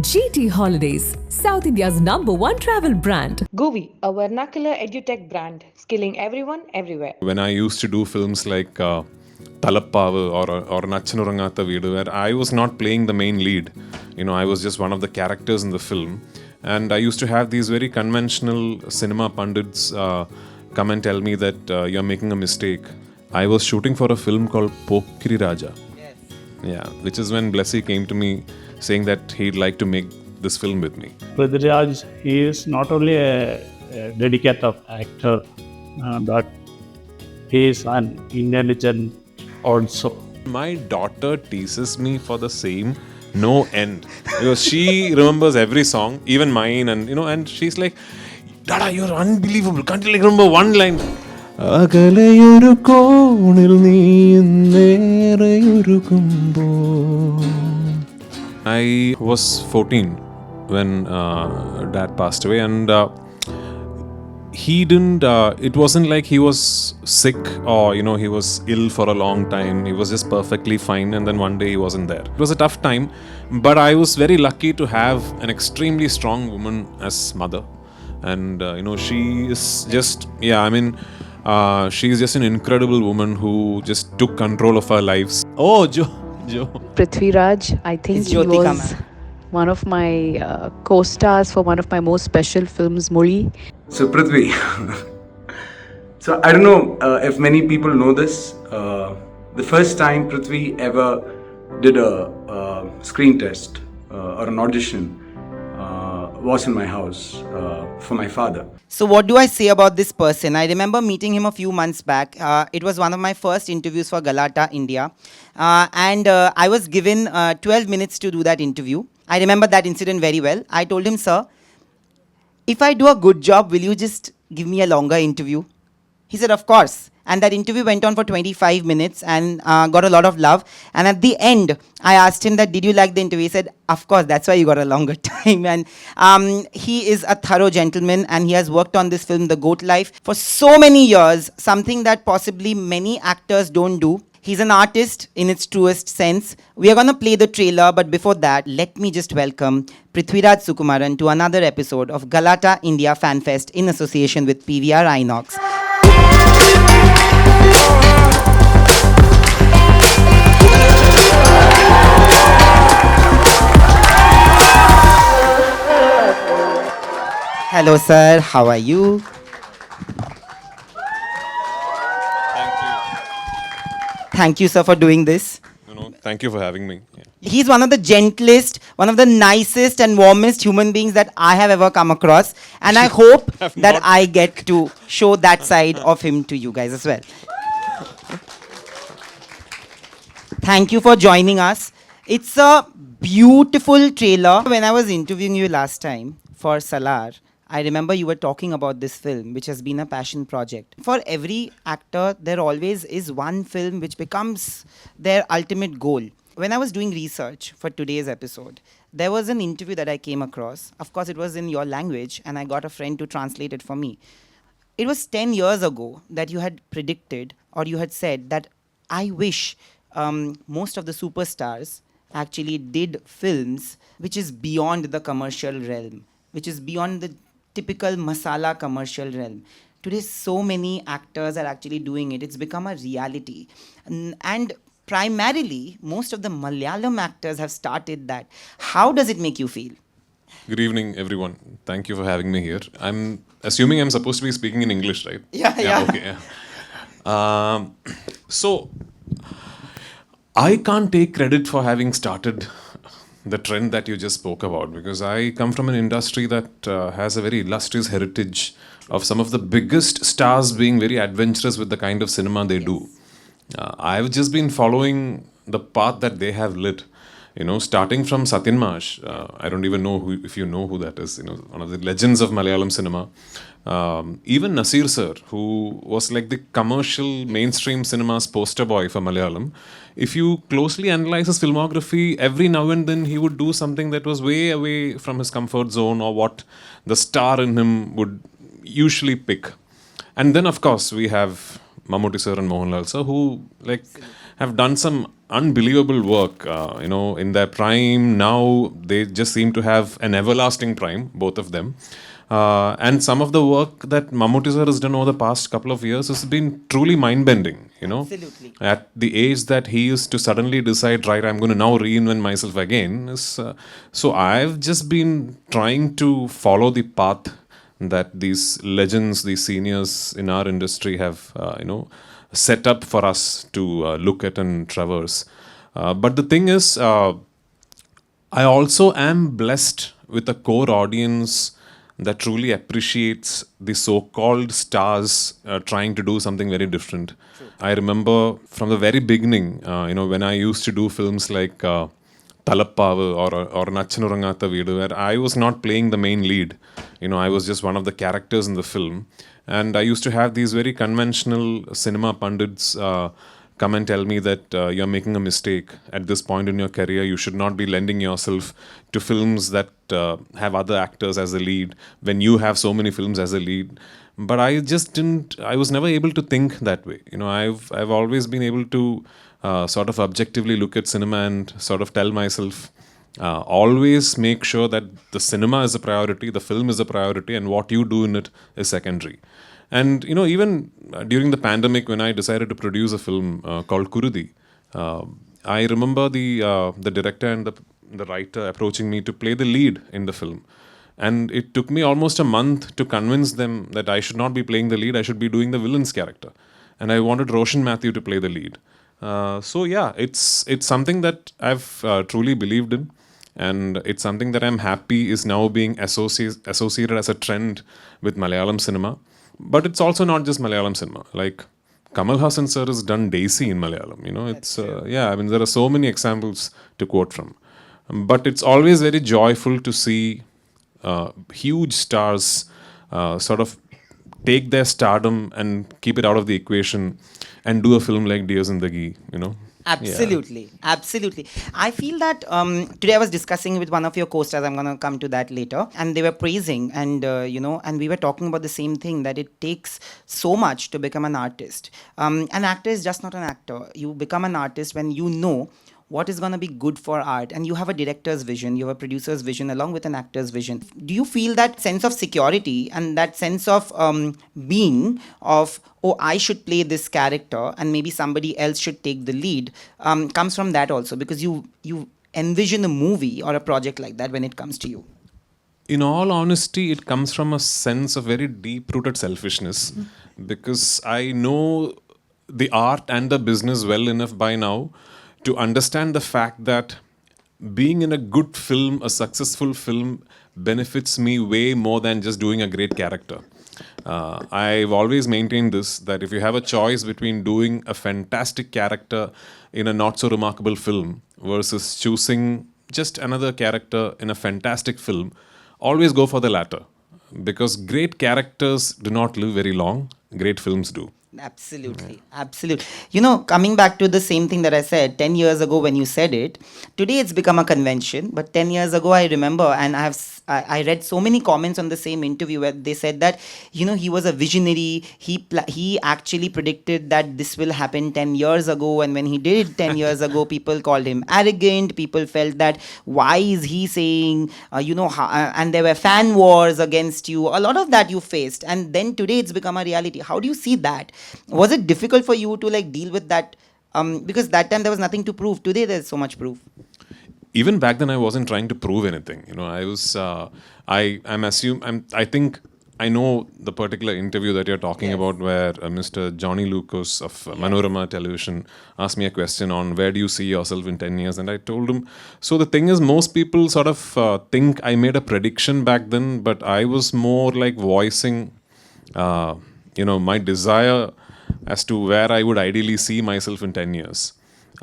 GT Holidays, South India's #1 travel brand. Govi, a vernacular edutech brand, skilling everyone everywhere. When I used to do films like Talappavu or Nachanurangata Veedu, where I was not playing the main lead, I was just one of the characters in the film, and I used to have these very conventional cinema pundits come and tell me that you're making a mistake. I was shooting for a film called Prithviraj. Yes. Yeah, which is when Blessy came to me saying that he'd like to make this film with me. Prithviraj, he is not only a dedicated actor, but he is an intelligent also. My daughter teases me for the same no end, because she remembers every song, even mine, and she's like, Dada, you're unbelievable. Can't you remember one line? I was 14 when Dad passed away, and he didn't, it wasn't like he was sick or, he was ill for a long time. He was just perfectly fine, and then one day he wasn't there. It was a tough time, but I was very lucky to have an extremely strong woman as mother. And, she is just, she's just an incredible woman who just took control of our lives. Oh, Joe. Prithviraj, I think he was one of my co-stars for one of my most special films, Murli. So Prithvi, so I don't know if many people know this. The first time Prithvi ever did a screen test or an audition was in my house for my father. So what do I say about this person? I remember meeting him a few months back. It was one of my first interviews for Galatta India. And I was given 12 minutes to do that interview. I remember that incident very well. I told him, sir, if I do a good job, will you just give me a longer interview? He said, of course. And that interview went on for 25 minutes and got a lot of love. And at the end, I asked him that, did you like the interview? He said, of course, that's why you got a longer time. And he is a thorough gentleman, and he has worked on this film, The Goat Life, for so many years, something that possibly many actors don't do. He's an artist in its truest sense. We are going to play the trailer, but before that, let me just welcome Prithviraj Sukumaran to another episode of Galatta India Fan Fest in association with PVR Inox. Hello, sir. How are you? Thank you, sir, for doing this. Thank you for having me. Yeah. He's one of the gentlest, one of the nicest and warmest human beings that I have ever come across. And I hope that I get to show that side of him to you guys as well. Thank you for joining us. It's a beautiful trailer. When I was interviewing you last time for Salaar, I remember you were talking about this film, which has been a passion project. For every actor, there always is one film which becomes their ultimate goal. When I was doing research for today's episode, there was an interview that I came across. Of course, it was in your language, and I got a friend to translate it for me. It was 10 years ago that you had predicted, or you had said that I wish most of the superstars actually did films which is beyond the commercial realm, which is beyond the typical masala commercial realm. Today, so many actors are actually doing it. It's become a reality. And primarily, most of the Malayalam actors have started that. How does it make you feel? Good evening, everyone. Thank you for having me here. I'm assuming I'm supposed to be speaking in English, right? Yeah. Okay, yeah. So, I can't take credit for having started the trend that you just spoke about, because I come from an industry that has a very illustrious heritage of some of the biggest stars being very adventurous with the kind of cinema they do. I've just been following the path that they have lit. Starting from Satyan Maash, I don't even know if you know who that is, one of the legends of Malayalam cinema. Even Nasir sir, who was like the commercial mainstream cinema's poster boy for Malayalam. If you closely analyze his filmography, every now and then he would do something that was way away from his comfort zone or what the star in him would usually pick. And then, of course, we have Mammootty sir and Mohanlal sir, who have done some unbelievable work. In their prime, now they just seem to have an everlasting prime, both of them. And some of the work that Mammootty sir has done over the past couple of years has been truly mind-bending, Absolutely. At the age that he is to suddenly decide, right, I'm going to now reinvent myself again. So I've just been trying to follow the path that these legends, these seniors in our industry have, set up for us to look at and traverse. But the thing is, I also am blessed with a core audience that truly appreciates the so-called stars trying to do something very different. I remember from the very beginning, when I used to do films like Talappavu or Nachanurangata Veedu, where I was not playing the main lead. I was just one of the characters in the film. And I used to have these very conventional cinema pundits come and tell me that you're making a mistake at this point in your career. You should not be lending yourself to films that have other actors as a lead when you have so many films as a lead. But I just didn't. I was never able to think that way. I've always been able to sort of objectively look at cinema and sort of tell myself, always make sure that the cinema is a priority, the film is a priority, and what you do in it is secondary. And even during the pandemic, when I decided to produce a film called Kurudi, I remember the director and the writer approaching me to play the lead in the film. And it took me almost a month to convince them that I should not be playing the lead, I should be doing the villain's character. And I wanted Roshan Matthew to play the lead. So yeah, it's something that I've truly believed in. And it's something that I'm happy is now being associated as a trend with Malayalam cinema. But it's also not just Malayalam cinema. Like Kamal Hassan sir has done Daisy in Malayalam. There are so many examples to quote from. But it's always very joyful to see huge stars sort of take their stardom and keep it out of the equation and do a film like Dear Zindagi, Absolutely. Absolutely. I feel that today I was discussing with one of your co-stars, I'm going to come to that later, and they were praising and, and we were talking about the same thing, that it takes so much to become an artist. An actor is just not an actor. You become an artist when you know what is going to be good for art, and you have a director's vision, you have a producer's vision along with an actor's vision. Do you feel that sense of security and that sense of being of, oh, I should play this character and maybe somebody else should take the lead, comes from that also, because you envision a movie or a project like that when it comes to you? In all honesty, it comes from a sense of very deep-rooted selfishness, because I know the art and the business well enough by now to understand the fact that being in a good film, a successful film, benefits me way more than just doing a great character. I've always maintained this, that if you have a choice between doing a fantastic character in a not so remarkable film versus choosing just another character in a fantastic film, always go for the latter. Because great characters do not live very long, great films do. Absolutely. Absolutely. Coming back to the same thing that I said 10 years ago when you said it, today it's become a convention. But 10 years ago, I remember, and I read so many comments on the same interview where they said that, he was a visionary. He actually predicted that this will happen 10 years ago. And when he did it 10 years ago, people called him arrogant. People felt that, why is he saying, and there were fan wars against you. A lot of that you faced. And then today it's become a reality. How do you see that? Was it difficult for you to deal with that? Because that time there was nothing to prove. Today there's so much proof. Even back then, I wasn't trying to prove anything. I think I know the particular interview that you're talking about, where Mr. Johnny Lucas of Manorama Television asked me a question on where do you see yourself in 10 years, and I told him. So the thing is, most people sort of think I made a prediction back then, but I was more like voicing, my desire as to where I would ideally see myself in 10 years.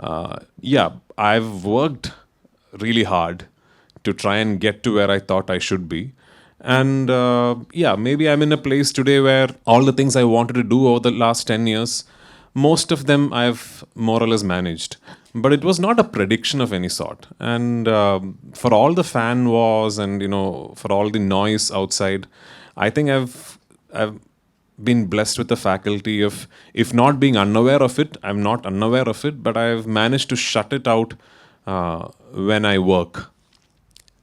I've worked really hard to try and get to where I thought I should be. And maybe I'm in a place today where all the things I wanted to do over the last 10 years, most of them I've more or less managed. But it was not a prediction of any sort. And for all the fan wars and, for all the noise outside, I think I've been blessed with the faculty of, if not being unaware of it, I'm not unaware of it, but I've managed to shut it out when I work.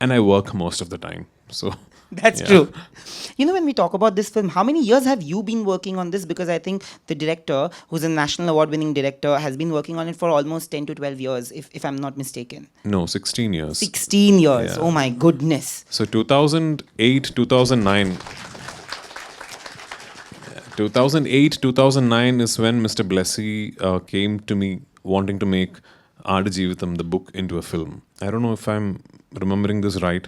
And I work most of the time. So That's yeah. true. You know, when we talk about this film, how many years have you been working on this? Because I think the director, who's a national award-winning director, has been working on it for almost 10 to 12 years, if I'm not mistaken. No, 16 years. 16 years. Yeah. Oh my goodness. So 2008, 2009. 2008-2009 is when Mr. Blessy came to me wanting to make Aadujeevitham, the book, into a film. I don't know if I'm remembering this right.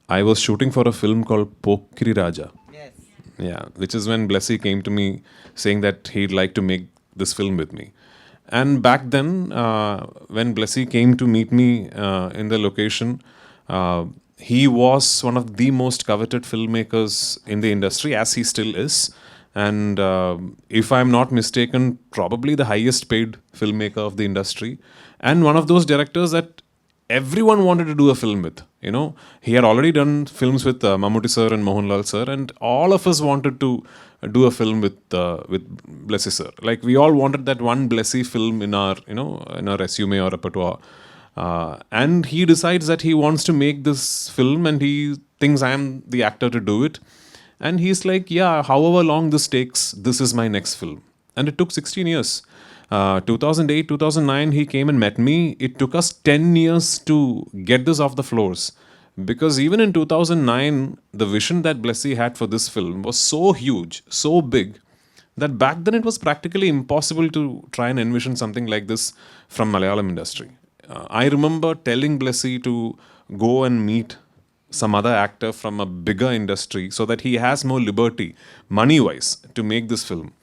I was shooting for a film called Prithviraj. Yes. Yeah, which is when Blessy came to me saying that he'd like to make this film with me. And back then, when Blessy came to meet me in the location, he was one of the most coveted filmmakers in the industry, as he still is. And if I'm not mistaken, probably the highest paid filmmaker of the industry. And one of those directors that everyone wanted to do a film with. You know, he had already done films with Mammootty sir and Mohanlal sir, and all of us wanted to do a film with Blessy sir. Like, we all wanted that one Blessy film in our, you know, in our resume or repertoire. And he decides that he wants to make this film, and he thinks I am the actor to do it. And he's like, yeah, however long this takes, this is my next film. And it took 16 years. 2008, 2009, he came and met me. It took us 10 years to get this off the floors. Because even in 2009, the vision that Blessy had for this film was so huge, so big, that back then it was practically impossible to try and envision something like this from Malayalam industry. I remember telling Blessy to go and meet some other actor from a bigger industry so that he has more liberty, money-wise, to make this film.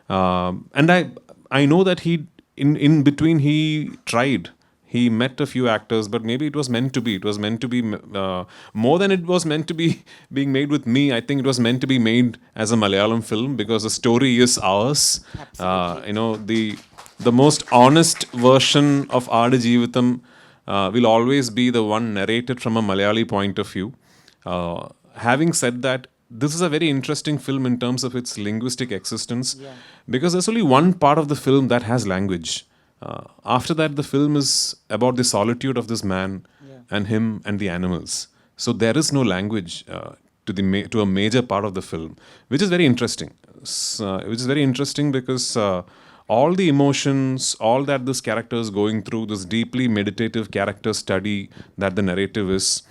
And I know that he, in between, he tried. He met a few actors, but maybe it was meant to be. It was meant to be more than it was meant to be being made with me. I think it was meant to be made as a Malayalam film because the story is ours. You know, the most honest version of Aadujeevitham will always be the one narrated from a Malayali point of view. Having said that, this is a very interesting film in terms of its linguistic existence, because there's only one part of the film that has language. After that, the film is about the solitude of this man and him and the animals. So there is no language to a major part of the film, which is very interesting. Which is very interesting because all the emotions, all that this character is going through, this deeply meditative character study that the narrative is,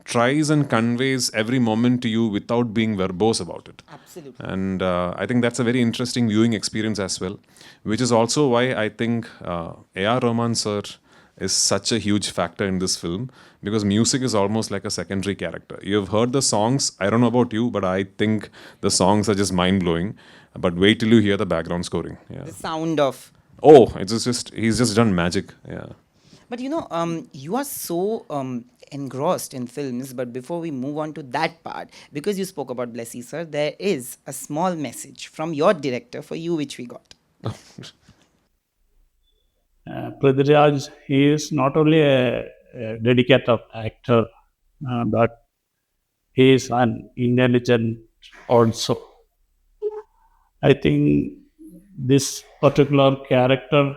tries and conveys every moment to you without being verbose about it. Absolutely. And I think that's a very interesting viewing experience as well, which is also why I think A.R. Rahman sir is such a huge factor in this film, because music is almost like a secondary character. You've heard the songs, I don't know about you, but I think the songs are just mind-blowing. But wait till you hear the background scoring. Yeah. The sound of... Oh, he's just done magic. Yeah. But you know, you are so engrossed in films, but before we move on to that part, because you spoke about Blessy sir, there is a small message from your director for you which we got. Prithviraj, he is not only a dedicated actor, but he is an intelligent also. I think this particular character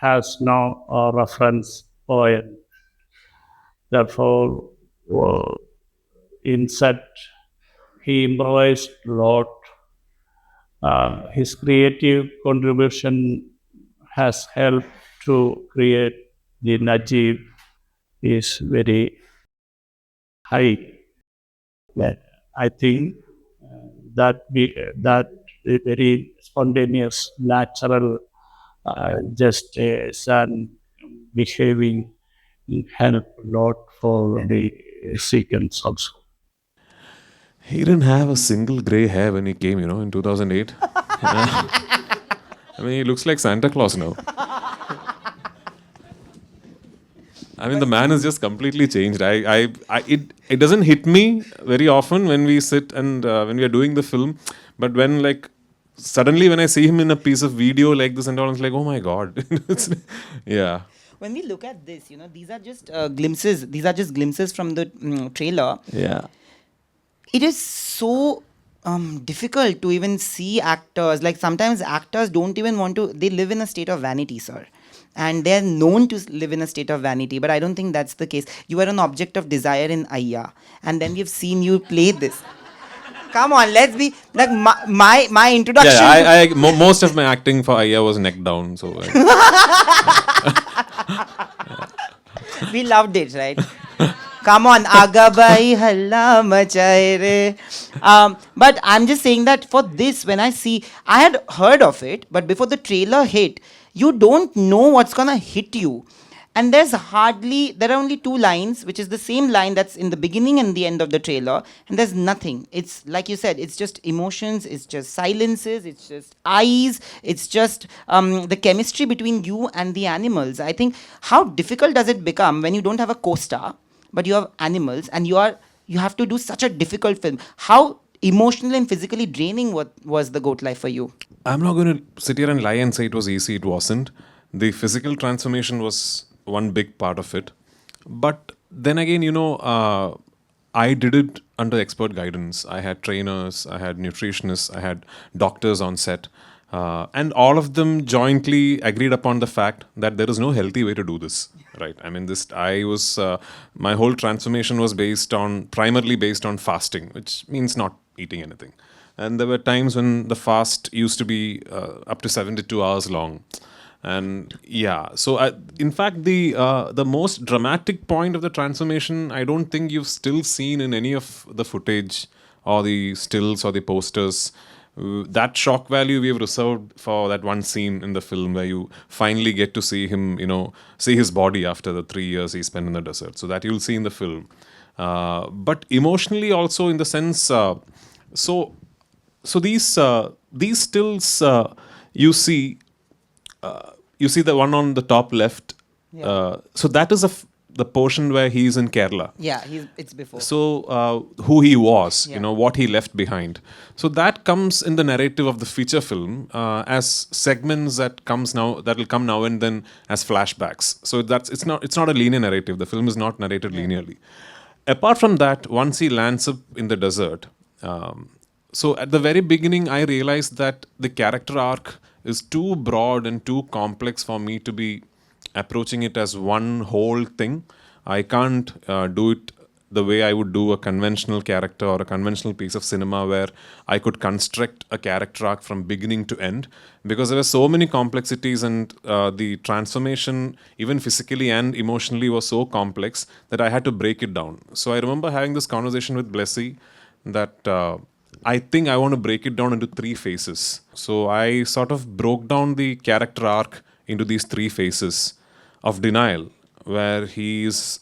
has no reference point. Therefore, in set, he improvised a lot. His creative contribution has helped to create the Najib is very high. I think that very spontaneous, natural, just a son behaving help a lot for the sequence also. He didn't have a single grey hair when he came, in 2008. I mean, he looks like Santa Claus now. I mean, the man is just completely changed. It doesn't hit me very often when we sit and when we are doing the film, but when suddenly when I see him in a piece of video like this and all, it's like, oh my God. Yeah. When we look at this, these are just glimpses. These are just glimpses from the trailer. Yeah. It is so difficult to even see actors. Like sometimes actors don't even want to, they live in a state of vanity, sir. And they're known to live in a state of vanity, but I don't think that's the case. You were an object of desire in Ayya, and then we've seen you play this. Come on, let's be like my introduction. Yeah, most of my acting for Aya was neck down, so. We loved it, right? Come on, Agabai Halla Machaye Re. But I'm just saying that for this, when I see, I had heard of it, but before the trailer hit, you don't know what's gonna hit you. And there are only 2 lines, which is the same line that's in the beginning and the end of the trailer, and there's nothing. It's like you said, it's just emotions, it's just silences, it's just eyes, it's just the chemistry between you and the animals. I think, how difficult does it become when you don't have a co-star, but you have animals, and you have to do such a difficult film? How emotionally and physically draining was the goat life for you? I'm not going to sit here and lie and say it was easy. It wasn't. The physical transformation was one big part of it. But then again, I did it under expert guidance. I had trainers, I had nutritionists, I had doctors on set. And all of them jointly agreed upon the fact that there is no healthy way to do this. Right? I mean, my whole transformation was primarily based on fasting, which means not eating anything. And there were times when the fast used to be up to 72 hours long. And yeah, so in fact, the most dramatic point of the transformation, I don't think you've still seen in any of the footage or the stills or the posters. That shock value we have reserved for that one scene in the film where you finally get to see him, see his body after the 3 years he spent in the desert. So that you'll see in the film. But emotionally also, in the sense, so these stills you see the one on the top left. Yeah. So that is the portion where he's in Kerala. Yeah, it's before. So who he was, what he left behind. So that comes in the narrative of the feature film as segments that will come now and then as flashbacks. So it's not a linear narrative. The film is not narrated linearly. Apart from that, once he lands up in the desert, so at the very beginning, I realized that the character arc is too broad and too complex for me to be approaching it as one whole thing. I can't do it the way I would do a conventional character or a conventional piece of cinema where I could construct a character arc from beginning to end, because there were so many complexities, and the transformation, even physically and emotionally, was so complex that I had to break it down. So I remember having this conversation with Blessy that I think I want to break it down into 3 phases. So I sort of broke down the character arc into these 3 phases of denial, where he's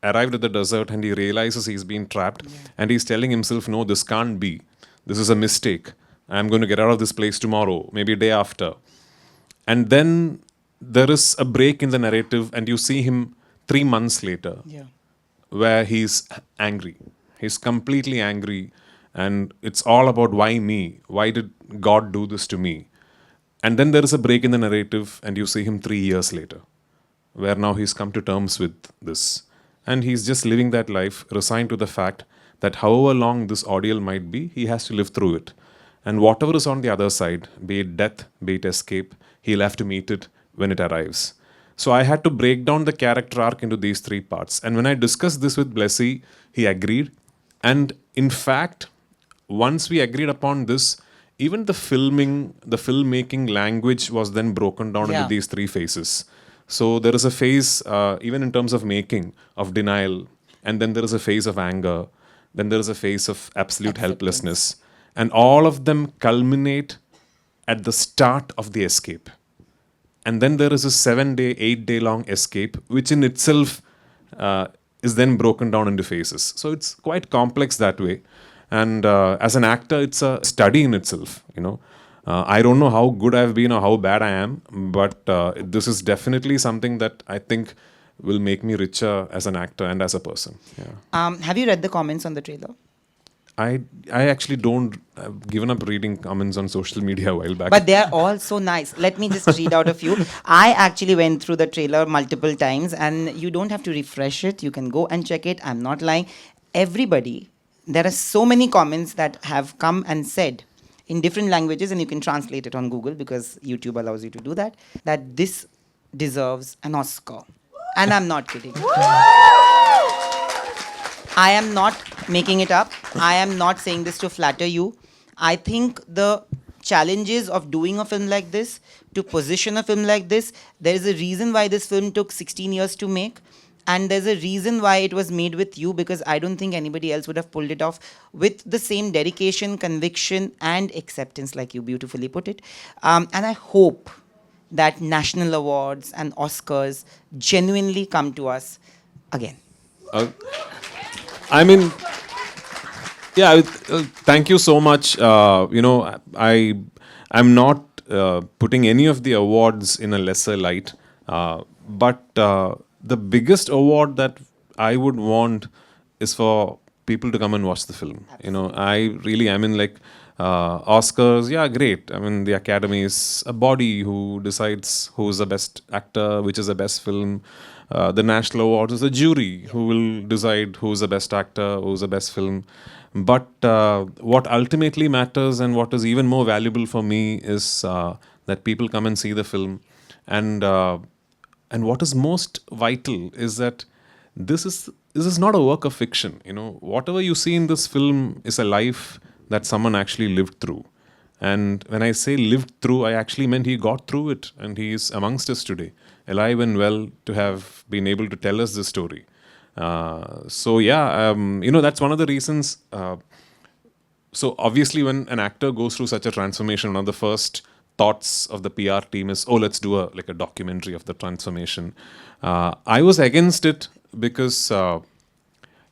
arrived at the desert and he realizes he's been trapped, and he's telling himself, no, this can't be. This is a mistake. I'm going to get out of this place tomorrow, maybe a day after. And then there is a break in the narrative, and you see him 3 months later, where he's angry. He's completely angry. And it's all about why me? Why did God do this to me? And then there is a break in the narrative, and you see him 3 years later, where now he's come to terms with this. And he's just living that life, resigned to the fact that however long this ordeal might be, he has to live through it. And whatever is on the other side, be it death, be it escape, he'll have to meet it when it arrives. So I had to break down the character arc into these 3 parts. And when I discussed this with Blessy, he agreed. And in fact, once we agreed upon this, even the filmmaking language was then broken down into these 3 phases. So there is a phase, even in terms of making, of denial, and then there is a phase of anger, then there is a phase of absolute helplessness, and all of them culminate at the start of the escape. And then there is a 7-day, 8-day long escape, which in itself is then broken down into phases. So it's quite complex that way. And as an actor, it's a study in itself, I don't know how good I've been or how bad I am, but this is definitely something that I think will make me richer as an actor and as a person. Yeah. Have you read the comments on the trailer? I actually don't. I've given up reading comments on social media a while back. But they are all so nice. Let me just read out a few. I actually went through the trailer multiple times, and you don't have to refresh it. You can go and check it. I'm not lying. Everybody there are so many comments that have come and said in different languages, and you can translate it on Google because YouTube allows you to do that, that this deserves an Oscar. And I'm not kidding. I am not making it up. I am not saying this to flatter you. I think the challenges of doing a film like this, to position a film like this, there is a reason why this film took 16 years to make. And there's a reason why it was made with you, because I don't think anybody else would have pulled it off with the same dedication, conviction, and acceptance, like you beautifully put it. And I hope that national awards and Oscars genuinely come to us again. I mean, yeah, thank you so much. I'm not putting any of the awards in a lesser light, but the biggest award that I would want is for people to come and watch the film. Oscars, yeah, great. I mean, the Academy is a body who decides who's the best actor, which is the best film. The National Awards is a jury who will decide who's the best actor, who's the best film. But what ultimately matters and what is even more valuable for me is that people come and see the film. And what is most vital is that this is not a work of fiction. Whatever you see in this film is a life that someone actually lived through. And when I say lived through, I actually meant he got through it, and he is amongst us today, alive and well, to have been able to tell us this story. That's one of the reasons. So obviously, when an actor goes through such a transformation, one of the first thoughts of the PR team is, let's do a documentary of the transformation. I was against it because,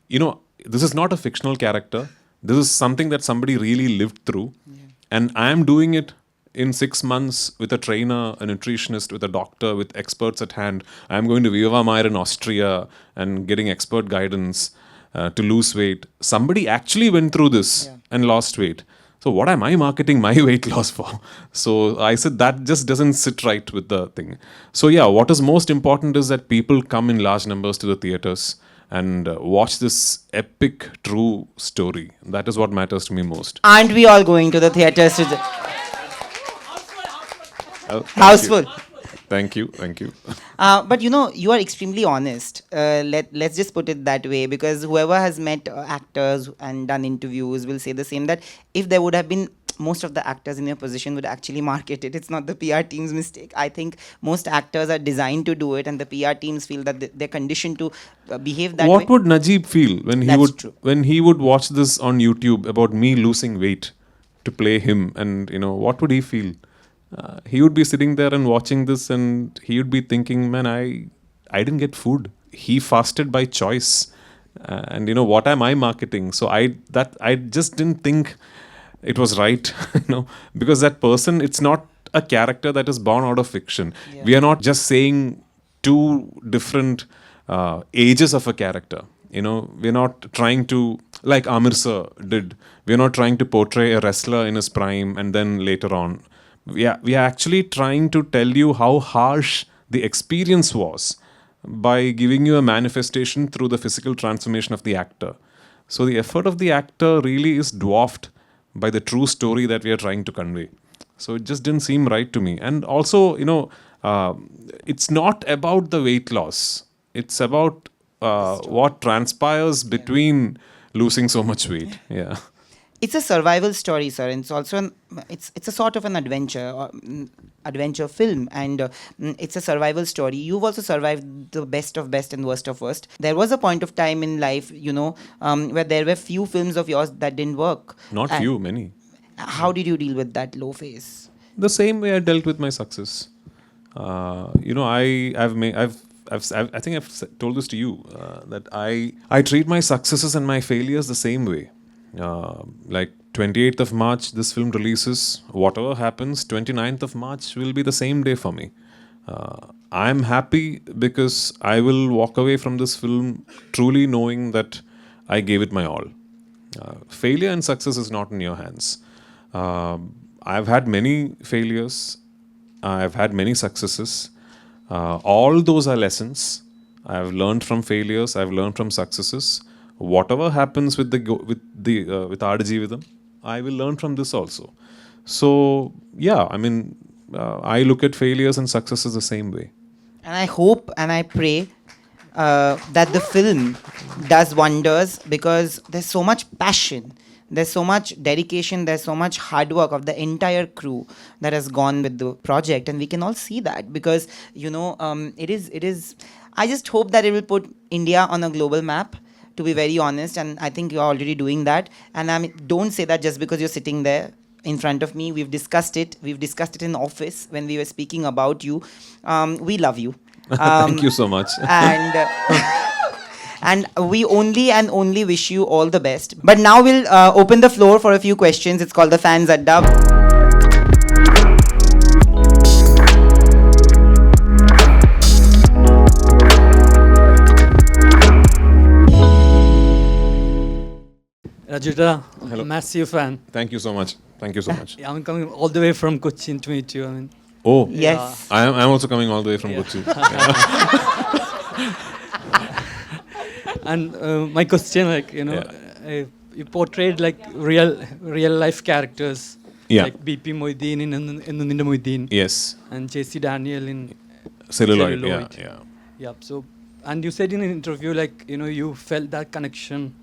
this is not a fictional character. This is something that somebody really lived through. Yeah. And I am doing it in 6 months with a trainer, a nutritionist, with a doctor, with experts at hand. I am going to Viva Mayer in Austria and getting expert guidance to lose weight. Somebody actually went through this and lost weight. So what am I marketing my weight loss for? So I said that just doesn't sit right with the thing. So yeah, what is most important is that people come in large numbers to the theatres and watch this epic, true story. That is what matters to me most. Aren't we all going to the theatres? Houseful. Thank you. But you are extremely honest. Let's just put it that way, because whoever has met actors and done interviews will say the same, that if there would have been most of the actors in your position would actually market it. It's not the PR team's mistake. I think most actors are designed to do it, and the PR teams feel that they're conditioned to behave that way. What would Najib feel when he would watch this on YouTube about me losing weight to play him? And what would he feel? He would be sitting there and watching this, and he would be thinking, man, I didn't get food. He fasted by choice, and what am I marketing? So I just didn't think it was right, because that person, it's not a character that is born out of fiction. Yeah. We are not just saying two different ages of a character. We're not trying to, like Amir Sir did, we're not trying to portray a wrestler in his prime and then later on. We are actually trying to tell you how harsh the experience was by giving you a manifestation through the physical transformation of the actor. So the effort of the actor really is dwarfed by the true story that we are trying to convey. So it just didn't seem right to me. And also, it's not about the weight loss. It's about what transpires between losing so much weight. Yeah. It's a survival story, sir, and it's also it's a sort of an adventure film, and it's a survival story. You've also survived the best of best and worst of worst. There was a point of time in life, where there were few films of yours that didn't work. Not few, many. How did you deal with that low phase? The same way I dealt with my success. I think I've told this to you that I treat my successes and my failures the same way. Like 28th of March, this film releases. Whatever happens, 29th of March will be the same day for me. I'm happy because I will walk away from this film truly knowing that I gave it my all. Failure and success is not in your hands. I've had many failures. I've had many successes. All those are lessons. I've learned from failures. I've learned from successes. whatever happens with with Aadujeevitham, I will learn from this also. So yeah, I mean, I look at failures and successes the same way. And I hope and I pray that the film does wonders, because there's so much passion, there's so much dedication, there's so much hard work of the entire crew that has gone with the project, and we can all see that because it is. I just hope that it will put India on a global map. To be very honest, and I think you're already doing that. And I mean, don't say that just because you're sitting there in front of me. We've discussed it. We've discussed it in the office when we were speaking about you. We love you. Thank you so much. And we only wish you all the best. But now we'll open the floor for a few questions. It's called the Fans Adda. Rajita, Hello. massive fan. Thank you so much. Thank you so much. I'm coming all the way from Cochin to meet you. I mean, Oh, Yes. I'm also coming all the way from Kochi. and my question, you portrayed like real life characters, Yeah. like BP Moideen in Ninda Moideen, Yes. and JC Daniel in Celluloid. Yeah, Celluloid. yeah. Yeah. So, and you said in an interview, you felt that connection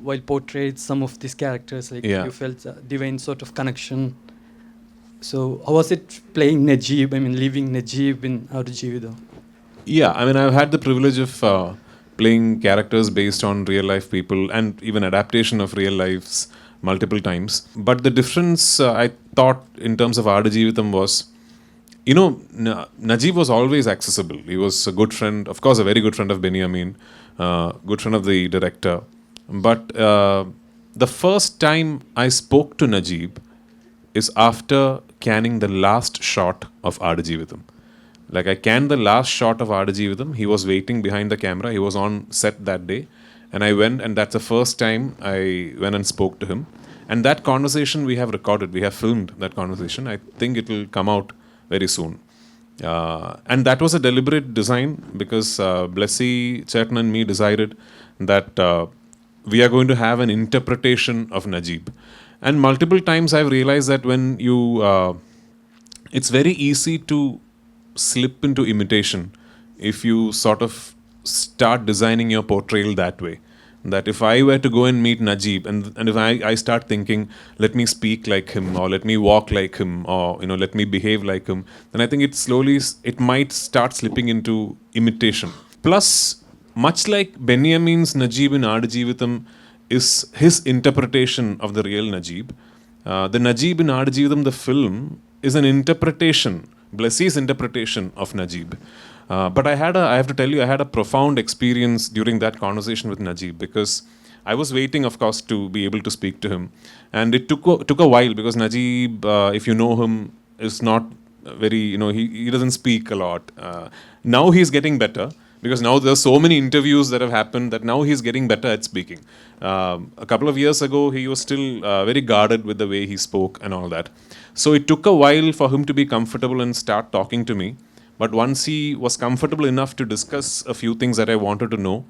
while portrayed some of these characters, Yeah. you felt a divine sort of connection. So how was it playing Najib? I mean, leaving Najib in Aadujeevitham? Yeah, I mean, I've had the privilege of playing characters based on real life people and even adaptation of real lives multiple times. But the difference I thought in terms of Aadujeevitham was, Najib was always accessible. He was a good friend, of course, a very good friend of Benjamin, good friend of the director. But the first time I spoke to Najib is after canning the last shot of Aadujeevitham. Like, I canned the last shot of Aadujeevitham. He was waiting behind the camera. He was on set that day. And I went, and that's the first time I went and spoke to him. And that conversation we have recorded. We have filmed that conversation. I think it will come out very soon. And that was a deliberate design because Blessy, Chetan and me decided that we are going to have an interpretation of Najib. And multiple times I've realized that when you, it's very easy to slip into imitation if you sort of start designing your portrayal that way. That if I were to go and meet Najib and if I start thinking, let me speak like him or let me walk like him or, let me behave like him, then I think it might start slipping into imitation. Plus, much like Benjamin's Najib in Aadujeevitham is his interpretation of the real Najib, the Najib in Aadujeevitham, the film, is an interpretation, Blessy's interpretation of Najib. But I have to tell you, I had a profound experience during that conversation with Najib because I was waiting, of course, to be able to speak to him. And it took a while because Najib, if you know him, is not very, he doesn't speak a lot. Now he's getting better. Because now there are so many interviews that have happened that now he's getting better at speaking. A couple of years ago, he was still very guarded with the way he spoke and all that. So it took a while for him to be comfortable and start talking to me. But once he was comfortable enough to discuss a few things that I wanted to know,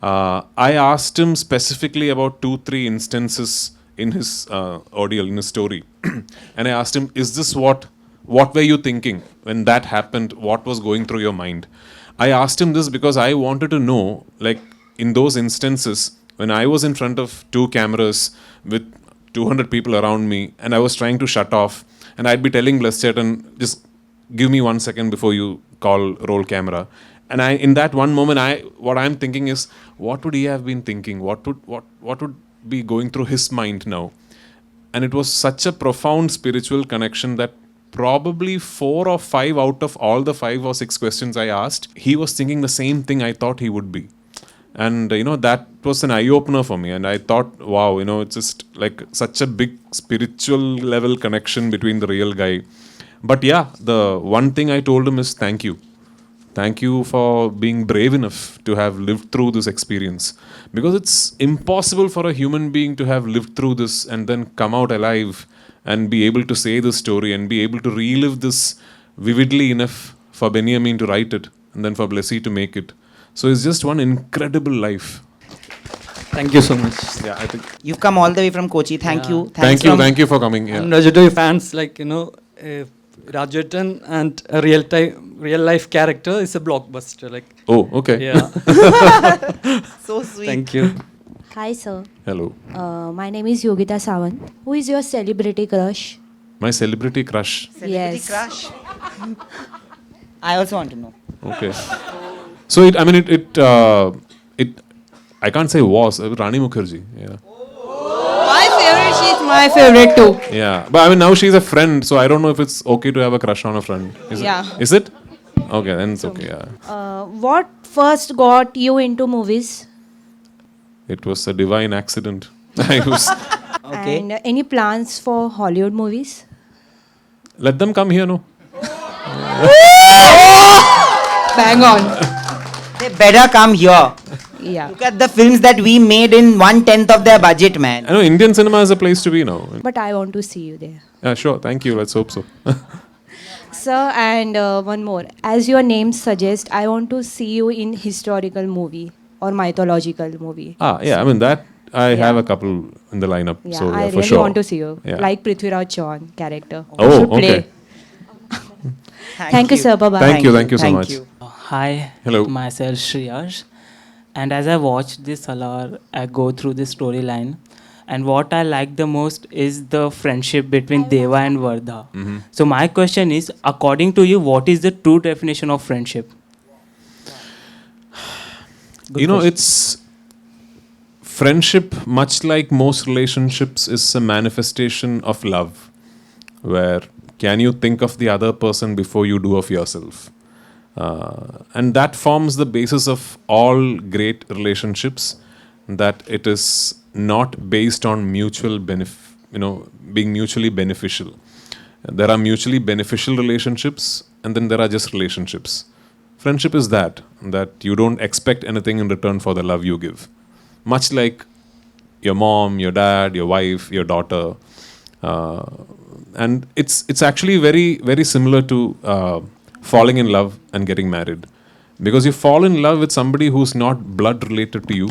I asked him specifically about 2-3 instances in his ordeal, in his story. And I asked him, is this what were you thinking when that happened? What was going through your mind? I asked him this because I wanted to know, like, in those instances, when I was in front of 2 cameras with 200 people around me and I was trying to shut off and I'd be telling Blessy, just give me 1 second before you roll camera. And in that one moment, what I'm thinking is, what would he have been thinking? What would be going through his mind now? And it was such a profound spiritual connection that probably 4 or 5 out of all the 5 or 6 questions I asked, he was thinking the same thing I thought he would be. And, that was an eye-opener for me. And I thought, wow, it's just like such a big spiritual level connection between the real guy. But yeah, the one thing I told him is thank you. Thank you for being brave enough to have lived through this experience. Because it's impossible for a human being to have lived through this and then come out alive and be able to say the story and be able to relive this vividly enough for Benjamin to write it and then for Blessy to make it. So it's just one incredible life. Thank you so much. Yeah, I think. You've come all the way from Kochi. Thank you. Thank you for coming. Yeah. And Rajatory fans, like, Rajatam and a real life character is a blockbuster. Like, Oh, okay. yeah. So sweet. Thank you. Hi, sir. Hello. My name is Yogita Sawant. Who is your celebrity crush? My celebrity crush. Celebrity Yes. crush. I also want to know. Okay. So I can't say was Rani Mukherjee. Yeah. My favorite, she's my favorite too. Yeah. But I mean, now she's a friend, so I don't know if it's okay to have a crush on a friend. Yeah. Is it? Okay, then it's okay. Yeah. What first got you into movies? It was a divine accident. I was. Okay. And any plans for Hollywood movies? Let them come here, no? Bang on. They better come here. Yeah. Look at the films that we made in 1/10 of their budget, man. I know Indian cinema is a place to be now. But I want to see you there. Yeah, sure. Thank you. Let's hope so. Sir, and one more. As your name suggests, I want to see you in historical movie or mythological movie. Yeah. I mean that I have a couple in the lineup. Yeah, So I for really sure. want to see you. Yeah. Like Prithviraj character. You Oh, should play. okay. Thank you, sir. Bye-bye. Thank you so much. Hi, Hello. myself Shriyas. And as I watch this Salaar, I go through the storyline. And what I like the most is the friendship between Deva and Vardha. So my question is, according to you, what is the true definition of friendship? It's friendship, much like most relationships, is a manifestation of love. Where can you think of the other person before you do of yourself? And that forms the basis of all great relationships, that it is not based on mutual being mutually beneficial. There are mutually beneficial relationships, and then there are just relationships. Friendship is that you don't expect anything in return for the love you give. Much like your mom, your dad, your wife, your daughter. And it's actually very, very similar to falling in love and getting married. Because you fall in love with somebody who's not blood related to you,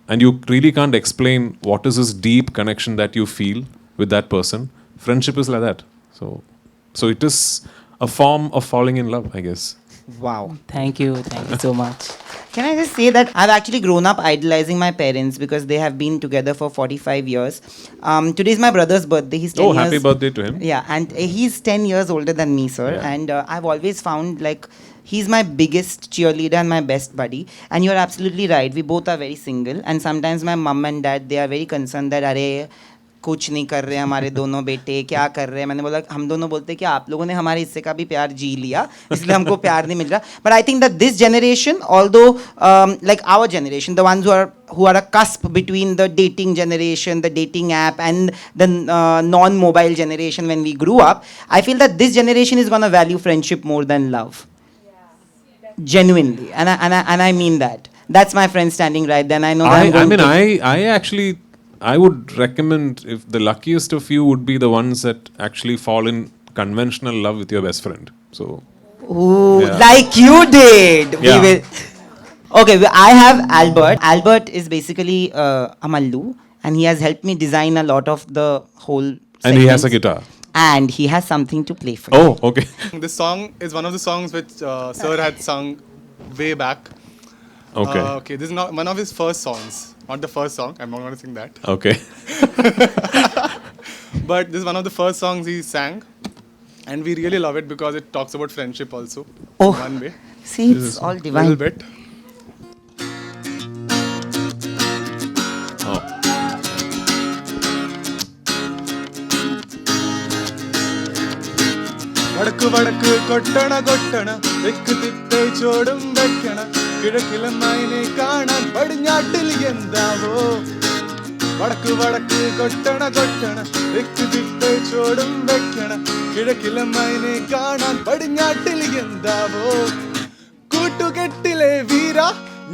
and you really can't explain what is this deep connection that you feel with that person. Friendship is like that. So it is a form of falling in love, I guess. Wow. Thank you so much. Can I just say that I've actually grown up idolizing my parents because they have been together for 45 years. Today is my brother's birthday. He's 10 years. Oh, happy birthday to him. Yeah, and he's 10 years older than me, sir. Yeah. And I've always found like he's my biggest cheerleader and my best buddy. And you're absolutely right. We both are very single. And sometimes my mum and dad, they are very concerned that, अरे कुछ नहीं कर रहे हमारे दोनों बेटे क्या कर रहे हैं. मैंने बोला हम दोनों बोलते कि आप लोगों ने हमारे हिस्से का भी प्यार जी लिया इसलिए हमको प्यार नहीं मिल रहा. But I think that this generation, although like our generation, the ones who are a cusp between the dating generation, the dating app, and the non-mobile generation when we grew up, I feel that this generation is going to value friendship more than love. Genuinely, and I mean that. That's my friend standing right there. And I know that I would recommend, if the luckiest of you would be the ones that actually fall in conventional love with your best friend. So, like you did. Yeah. We will. Okay, I have Albert. Albert is basically a Mallu, and he has helped me design a lot of the whole. And he has a guitar. And he has something to play for you. Oh, okay. This song is one of the songs which Sir had sung way back. Okay. This is not one of his first songs. Not the first song. I'm not going to sing that. Okay. But this is one of the first songs he sang. And we really love it because it talks about friendship also. Oh. In one way. See, it's all A divine. little bit. Oh. വടക്ക് വടക്ക് കൊട്ടണ കൊട്ടണ തെക്ക് തിത്തെ ചോടും വെക്കണ കിഴക്കിലും മൈനെ കാണാൻ പടിഞ്ഞാട്ടിൽ എന്താവോ വടക്ക് വടക്ക് കൊട്ടണ കൊട്ടണ തെക്ക് തിത്തെ ചോടും വെക്കണ കിഴക്കിലും മൈനെ കാണാൻ പടിഞ്ഞാട്ടിൽ എന്താവോ കൂട്ടുകെട്ടിലെ വീര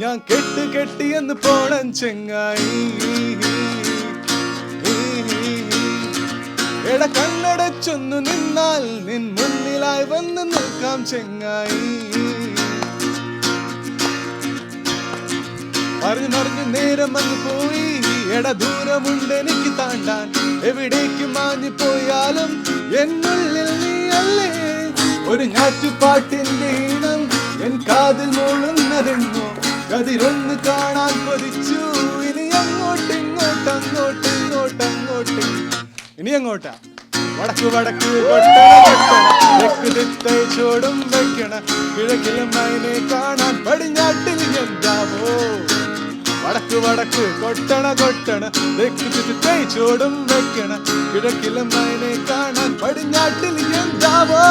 ഞാൻ കെട്ട് കെട്ടിയെന്ന് പോണം ചെങ്ങായി എട കണ്ണടച്ചൊന്നു നിന്നാൽ നിൻ മുന്നിലായി വന്ന് നിൽക്കാം ചെങ്ങായി അറിഞ്ഞറിഞ്ഞ് നേരം അങ്ങ് പോയി എട ദൂരമുണ്ടെനിക്ക് താണ്ടാൻ എവിടേക്ക് മാഞ്ഞു പോയാലും എന്നുള്ളിൽ നീയല്ലേ ഒരു ഞാറ്റുപാട്ടിന്റെ ഈണം എൻ കാതിൽ മൂളുന്നതെങ്ങോ കതിരൊന്ന് കാണാൻ കൊതിച്ചു ഇനി അങ്ങോട്ട് ഇങ്ങോട്ട് അങ്ങോട്ട് ഇങ്ങോട്ട് അങ്ങോട്ട് ഇനി അങ്ങോട്ടാ വടക്ക് വടക്ക് കൊട്ടണ കൊട്ടണ തെക്ക് തെക്കൈ ചോടും വെക്കണ കിഴക്കിലും മൈനെ കാണാൻ പടിഞ്ഞാട്ടിൽ എന്താവോ വടക്ക് വടക്ക് കൊട്ടണ കൊട്ടണ തെക്ക് തെക്കൈ ചോടും വെക്കണ കിഴക്കിലും മൈനെ കാണാൻ പടിഞ്ഞാട്ടിൽ എന്താവോ.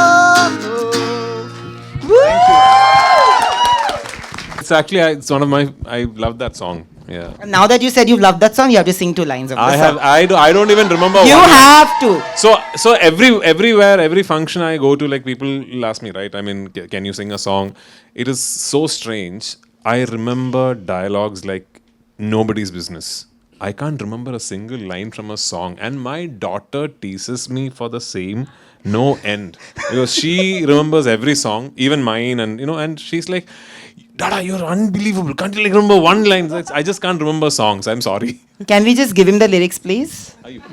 It's actually, it's one of my, I love that song. Yeah. And now that you said you love that song, you have to sing 2 lines of the song. I don't even remember. You have to. So everywhere, every function I go to, like people will ask me, right? I mean, can you sing a song? It is so strange. I remember dialogues like nobody's business. I can't remember a single line from a song, and my daughter teases me for the same, no end, because she remembers every song, even mine, and you know, and she's like, Dada, you're unbelievable. Can't you like remember one line? I just can't remember songs. I'm sorry. Can we just give him the lyrics, please?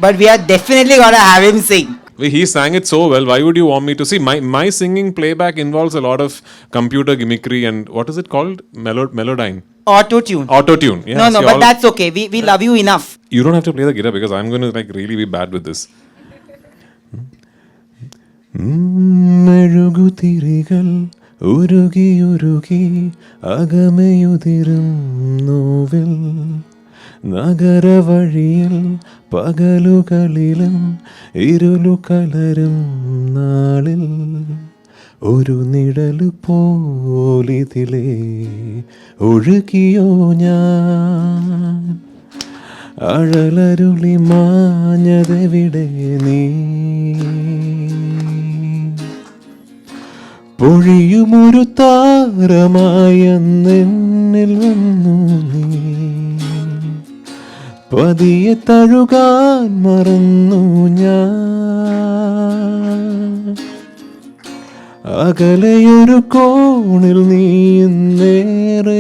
But we are definitely gonna have him sing. He sang it so well. Why would you want me to see? My singing playback involves a lot of computer gimmickry and what is it called? Melodyne. Auto-tune. Auto-tune. Yeah, No, but that's okay. We love you enough. You don't have to play the guitar because I'm going to like really be bad with this. മെഴുകുതിരികൾ ഉരുകി ഉരുകി അകമയുതിരും നോവിൽ നഗരവഴിയിൽ പകലുകളിലും ഇരുളു കലരും നാളിൽ ഒരു നിഴല് പോലിതിലേ ഒഴുകിയോ ഞാൻ അഴലരുളി മാഞ്ഞതെവിടെ നീ പൊഴിയുമൊരു താരമായെന്നിൽ വന്നു നീ പതിയെ തഴുകാൻ മറന്നു ഞാൻ അകലെയൊരു കോണിൽ നീ നേരെയൊരുകുമ്പോൾ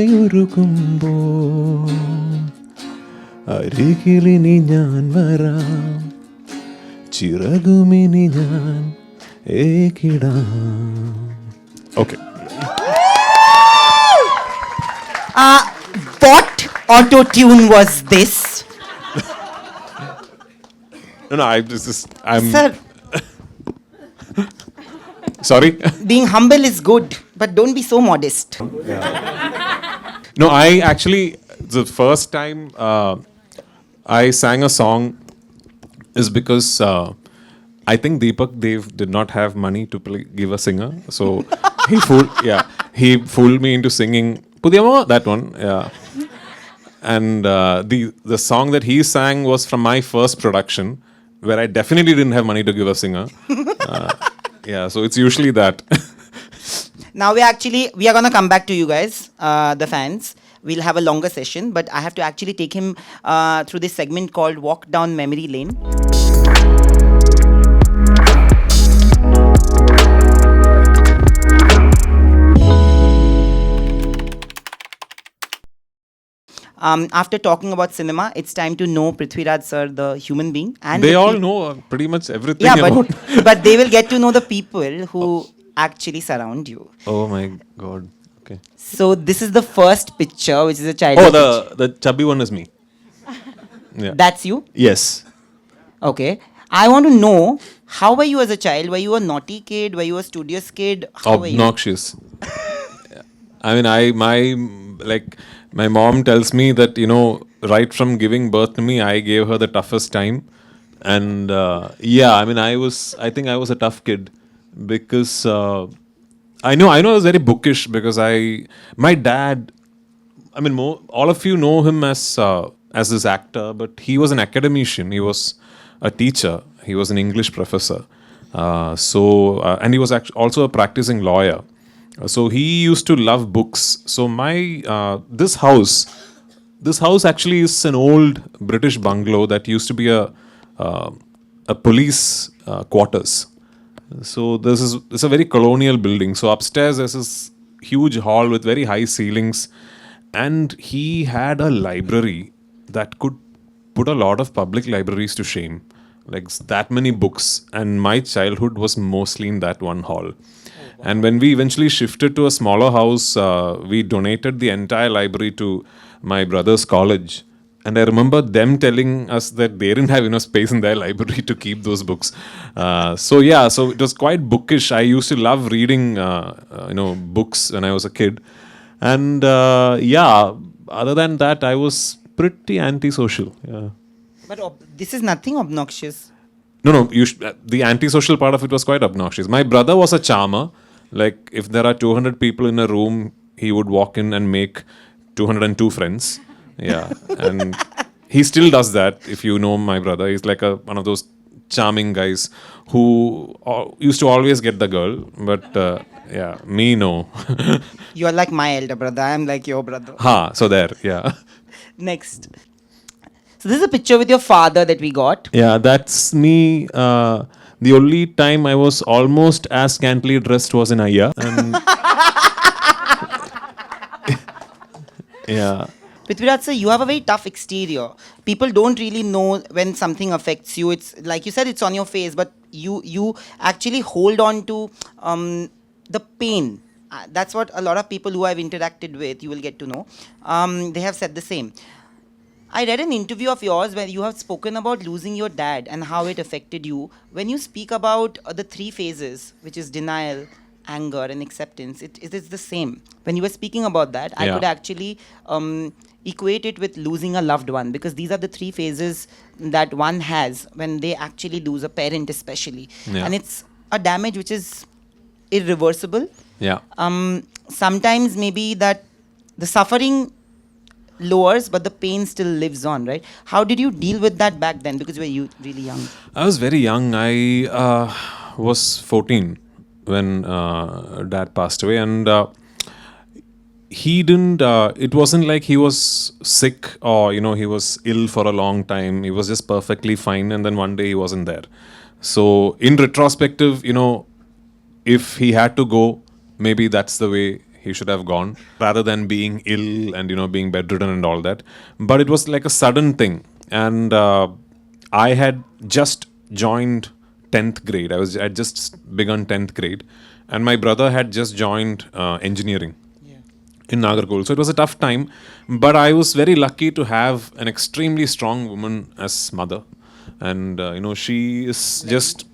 അരികിലിനി ഞാൻ വരാം ചിറകുമിനി ഞാൻ ഏകിടാം. Okay. What auto-tune was this? No, I'm... Sir. Sorry? Being humble is good, but don't be so modest. No, I actually, the first time I sang a song is because I think Deepak Dev did not have money to give a singer, so he fooled me into singing Pudiyama, that one, yeah. And the song that he sang was from my first production, where I definitely didn't have money to give a singer. Yeah, so it's usually that. Now we are gonna come back to you guys, the fans. We'll have a longer session, but I have to actually take him through this segment called Walk Down Memory Lane. After talking about cinema, it's time to know Prithviraj sir, the human being. And they all know pretty much everything about... but they will get to know the people who actually surround you. Oh my God. Okay. So this is the first picture, which is a child. Oh, the chubby one is me. Yeah. That's you? Yes. Okay. I want to know, how were you as a child? Were you a naughty kid? Were you a studious kid? How obnoxious. I mean, my mom tells me that, you know, right from giving birth to me, I gave her the toughest time. And yeah, I mean, I think I was a tough kid because I know I was very bookish because my dad, I mean, all of you know him as this actor, but he was an academician. He was a teacher. He was an English professor. And he was also a practicing lawyer. So he used to love books. So this house actually is an old British bungalow that used to be a police quarters. So this is a very colonial building. So upstairs there's this huge hall with very high ceilings, and he had a library that could put a lot of public libraries to shame. Like that many books, and my childhood was mostly in that one hall. And when we eventually shifted to a smaller house, we donated the entire library to my brother's college. And I remember them telling us that they didn't have enough space in their library to keep those books. So it was quite bookish. I used to love reading, books when I was a kid. And other than that, I was pretty antisocial. Yeah. But this is nothing obnoxious. No, the antisocial part of it was quite obnoxious. My brother was a charmer. Like, if there are 200 people in a room, he would walk in and make 202 friends. Yeah. And he still does that, if you know my brother. He's like one of those charming guys who used to always get the girl. But, me, no. You are like my elder brother. I am like your brother. So there, yeah. Next. So this is a picture with your father that we got. Yeah, that's me. The only time I was almost as scantily dressed was in Ayya. And yeah. Prithviraj sir, you have a very tough exterior. People don't really know when something affects you. It's like you said, it's on your face, but you actually hold on to the pain. That's what a lot of people who I've interacted with, you will get to know. They have said the same. I read an interview of yours where you have spoken about losing your dad and how it affected you. When you speak about the three phases, which is denial, anger, and acceptance, it is the same. When you were speaking about that, I could actually equate it with losing a loved one, because these are the three phases that one has when they actually lose a parent, especially. Yeah. And it's a damage which is irreversible. Yeah. Sometimes maybe that the suffering lowers, but the pain still lives on, right? How did you deal with that back then? Because you were really young. I was very young. I was 14 when dad passed away, and he didn't. It wasn't like he was sick or he was ill for a long time. He was just perfectly fine, and then one day he wasn't there. So in retrospective, if he had to go, maybe that's the way he should have gone, rather than being ill and being bedridden and all that. But it was like a sudden thing, and I had just joined 10th grade. I had just begun 10th grade, and my brother had just joined engineering in Nagarkol. So it was a tough time, but I was very lucky to have an extremely strong woman as mother. And she is just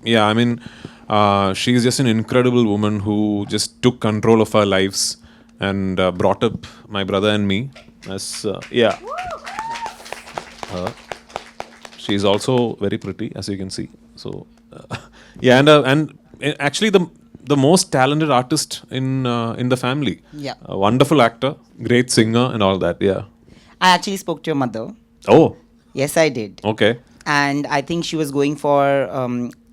she's just an incredible woman who just took control of our lives and brought up my brother and me as she's also very pretty, as you can see. So and actually the most talented artist in the family. Yeah. A wonderful actor, great singer and all that. Yeah. I actually spoke to your mother. Oh. Yes, I did. Okay. And I think she was going for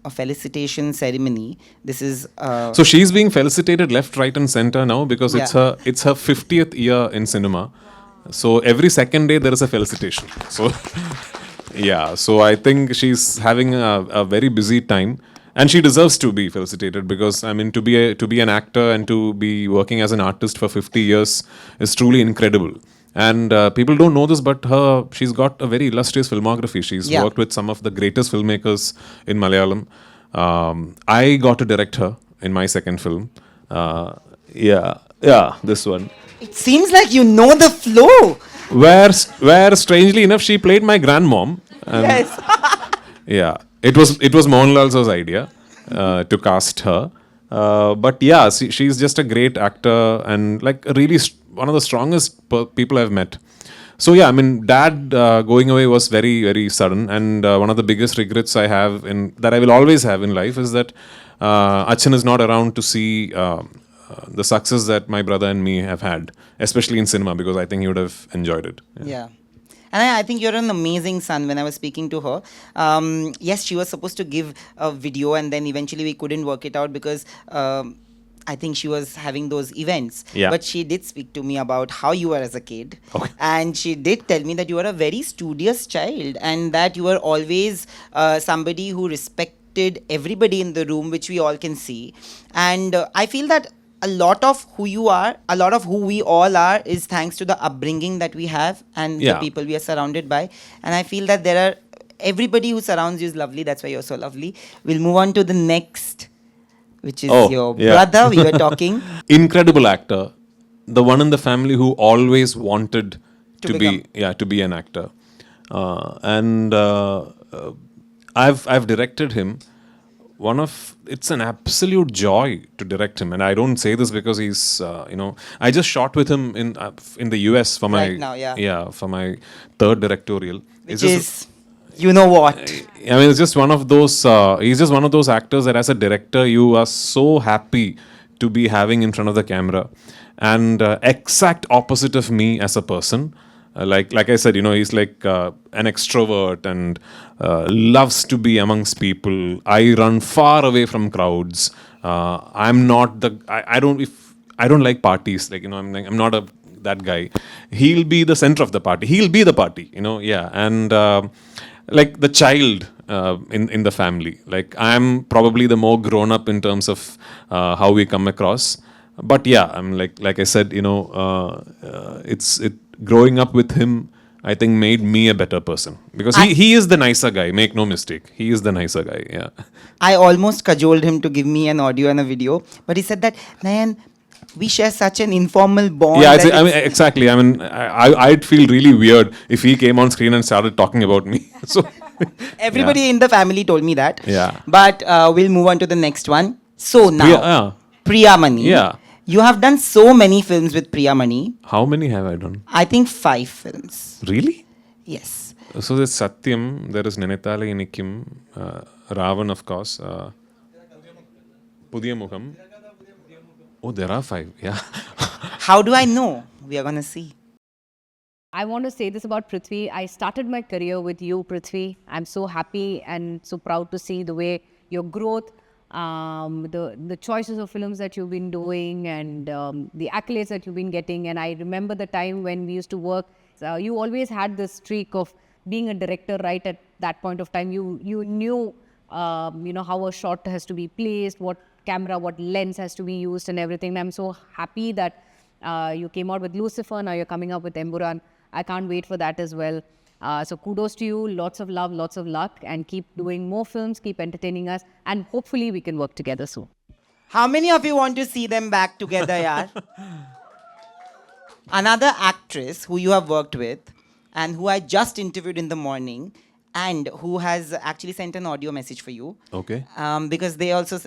a felicitation ceremony. This is so she's being felicitated left, right, and center now, because it's her 50th year in cinema. So every second day there is a felicitation. So so I think she's having a very busy time, and she deserves to be felicitated, because to be an actor and to be working as an artist for 50 years is truly incredible. And people don't know this, but she's got a very illustrious filmography. She's worked with some of the greatest filmmakers in Malayalam. I got to direct her in my second film. This one. It seems like you know the flow. Where strangely enough, she played my grandmom. Yes. It was Mohanlal's idea to cast her. But she's just a great actor, and like really one of the strongest people I've met. So dad going away was very, very sudden, and one of the biggest regrets I have that I will always have in life is that Achan is not around to see the success that my brother and me have had, especially in cinema, because I think he would have enjoyed it. Yeah. And I think you're an amazing son. When I was speaking to her, yes, she was supposed to give a video, and then eventually we couldn't work it out because I think she was having those events. Yeah. But she did speak to me about how you were as a kid. Okay. And she did tell me that you were a very studious child, and that you were always somebody who respected everybody in the room, which we all can see. And I feel that a lot of who you are, a lot of who we all are is thanks to the upbringing that we have and the people we are surrounded by. And I feel that everybody who surrounds you is lovely. That's why you're so lovely. We'll move on to the next, which is your brother. We were talking. Incredible actor. The one in the family who always wanted to be an actor. I've directed him. It's an absolute joy to direct him, and I don't say this because he's I just shot with him in the US for my for my third directorial. Which is you know what? I mean, it's just one of those. He's just one of those actors that, as a director, you are so happy to be having in front of the camera, and exact opposite of me as a person. Like I said, he's like an extrovert and loves to be amongst people. I run far away from crowds. I'm not I don't like parties. I'm not that guy. He'll be the center of the party. He'll be the party. And like the child in the family. Like, I'm probably the more grown up in terms of how we come across. But I'm like I said, growing up with him, I think, made me a better person, because he is the nicer guy. Make no mistake, he is the nicer guy. Yeah. I almost cajoled him to give me an audio and a video, but he said that, Nayan, we share such an informal bond. Yeah, exactly. I mean, I'd feel really weird if he came on screen and started talking about me. So everybody in the family told me that. Yeah. But we'll move on to the next one. So now, Priyamani. Yeah. You have done so many films with Priyamani. How many have I done? I think 5 films. Really? Yes. So there's Satyam, there is Nenethale Inikkum, Ravan, of course, Pudhiya Mukham. Oh, there are 5, yeah. How do I know? We are going to see. I want to say this about Prithvi. I started my career with you, Prithvi. I'm so happy and so proud to see the way your growth, the choices of films that you've been doing, and the accolades that you've been getting. And I remember the time when we used to work. You always had this streak of being a director right at that point of time. You knew how a shot has to be placed, what camera, what lens has to be used, and everything. I'm so happy that you came out with Lucifer. Now you're coming up with Empuraan. I can't wait for that as well. So kudos to you, lots of love, lots of luck, and keep doing more films, keep entertaining us, and hopefully we can work together soon. How many of you want to see them back together, yaar? Another actress who you have worked with and who I just interviewed in the morning and who has actually sent an audio message for you. Okay. Because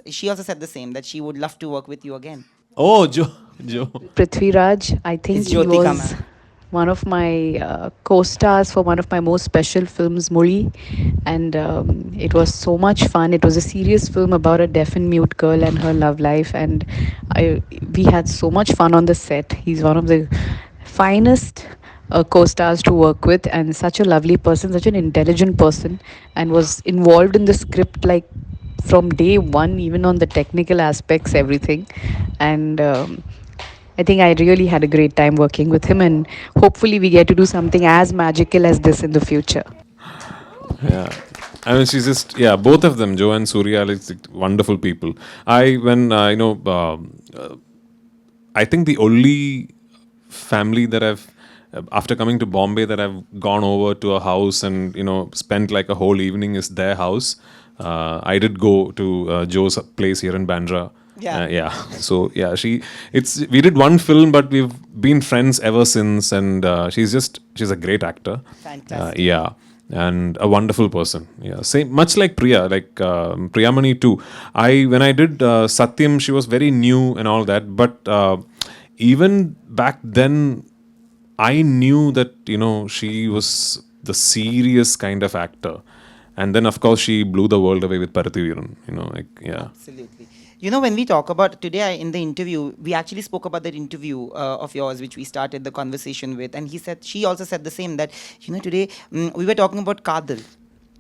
she also said the same, that she would love to work with you again. Oh, Joe. Prithviraj, I think he was one of my co-stars for one of my most special films, Murli, and it was so much fun. It was a serious film about a deaf and mute girl and her love life, and we had so much fun on the set. He's one of the finest co-stars to work with, and such a lovely person, such an intelligent person, and was involved in the script like from day one, even on the technical aspects, everything. And I think I really had a great time working with him, and hopefully we get to do something as magical as this in the future. Yeah. I mean, she's just, both of them, Joe and Surya, like wonderful people. I think the only family that I've, after coming to Bombay, that I've gone over to a house and, spent like a whole evening is their house. I did go to Joe's place here in Bandra. So we did one film, but we've been friends ever since, and she's a great actor. Fantastic. And a wonderful person. Same, much like Priya, like Priyamani too. When I did Satyam, she was very new and all that, but even back then, I knew that she was the serious kind of actor. And then, of course, she blew the world away with Prithviraj. Absolutely. When we talk about today in the interview, we actually spoke about that interview of yours, which we started the conversation with. And she also said the same, that, today we were talking about Kadal.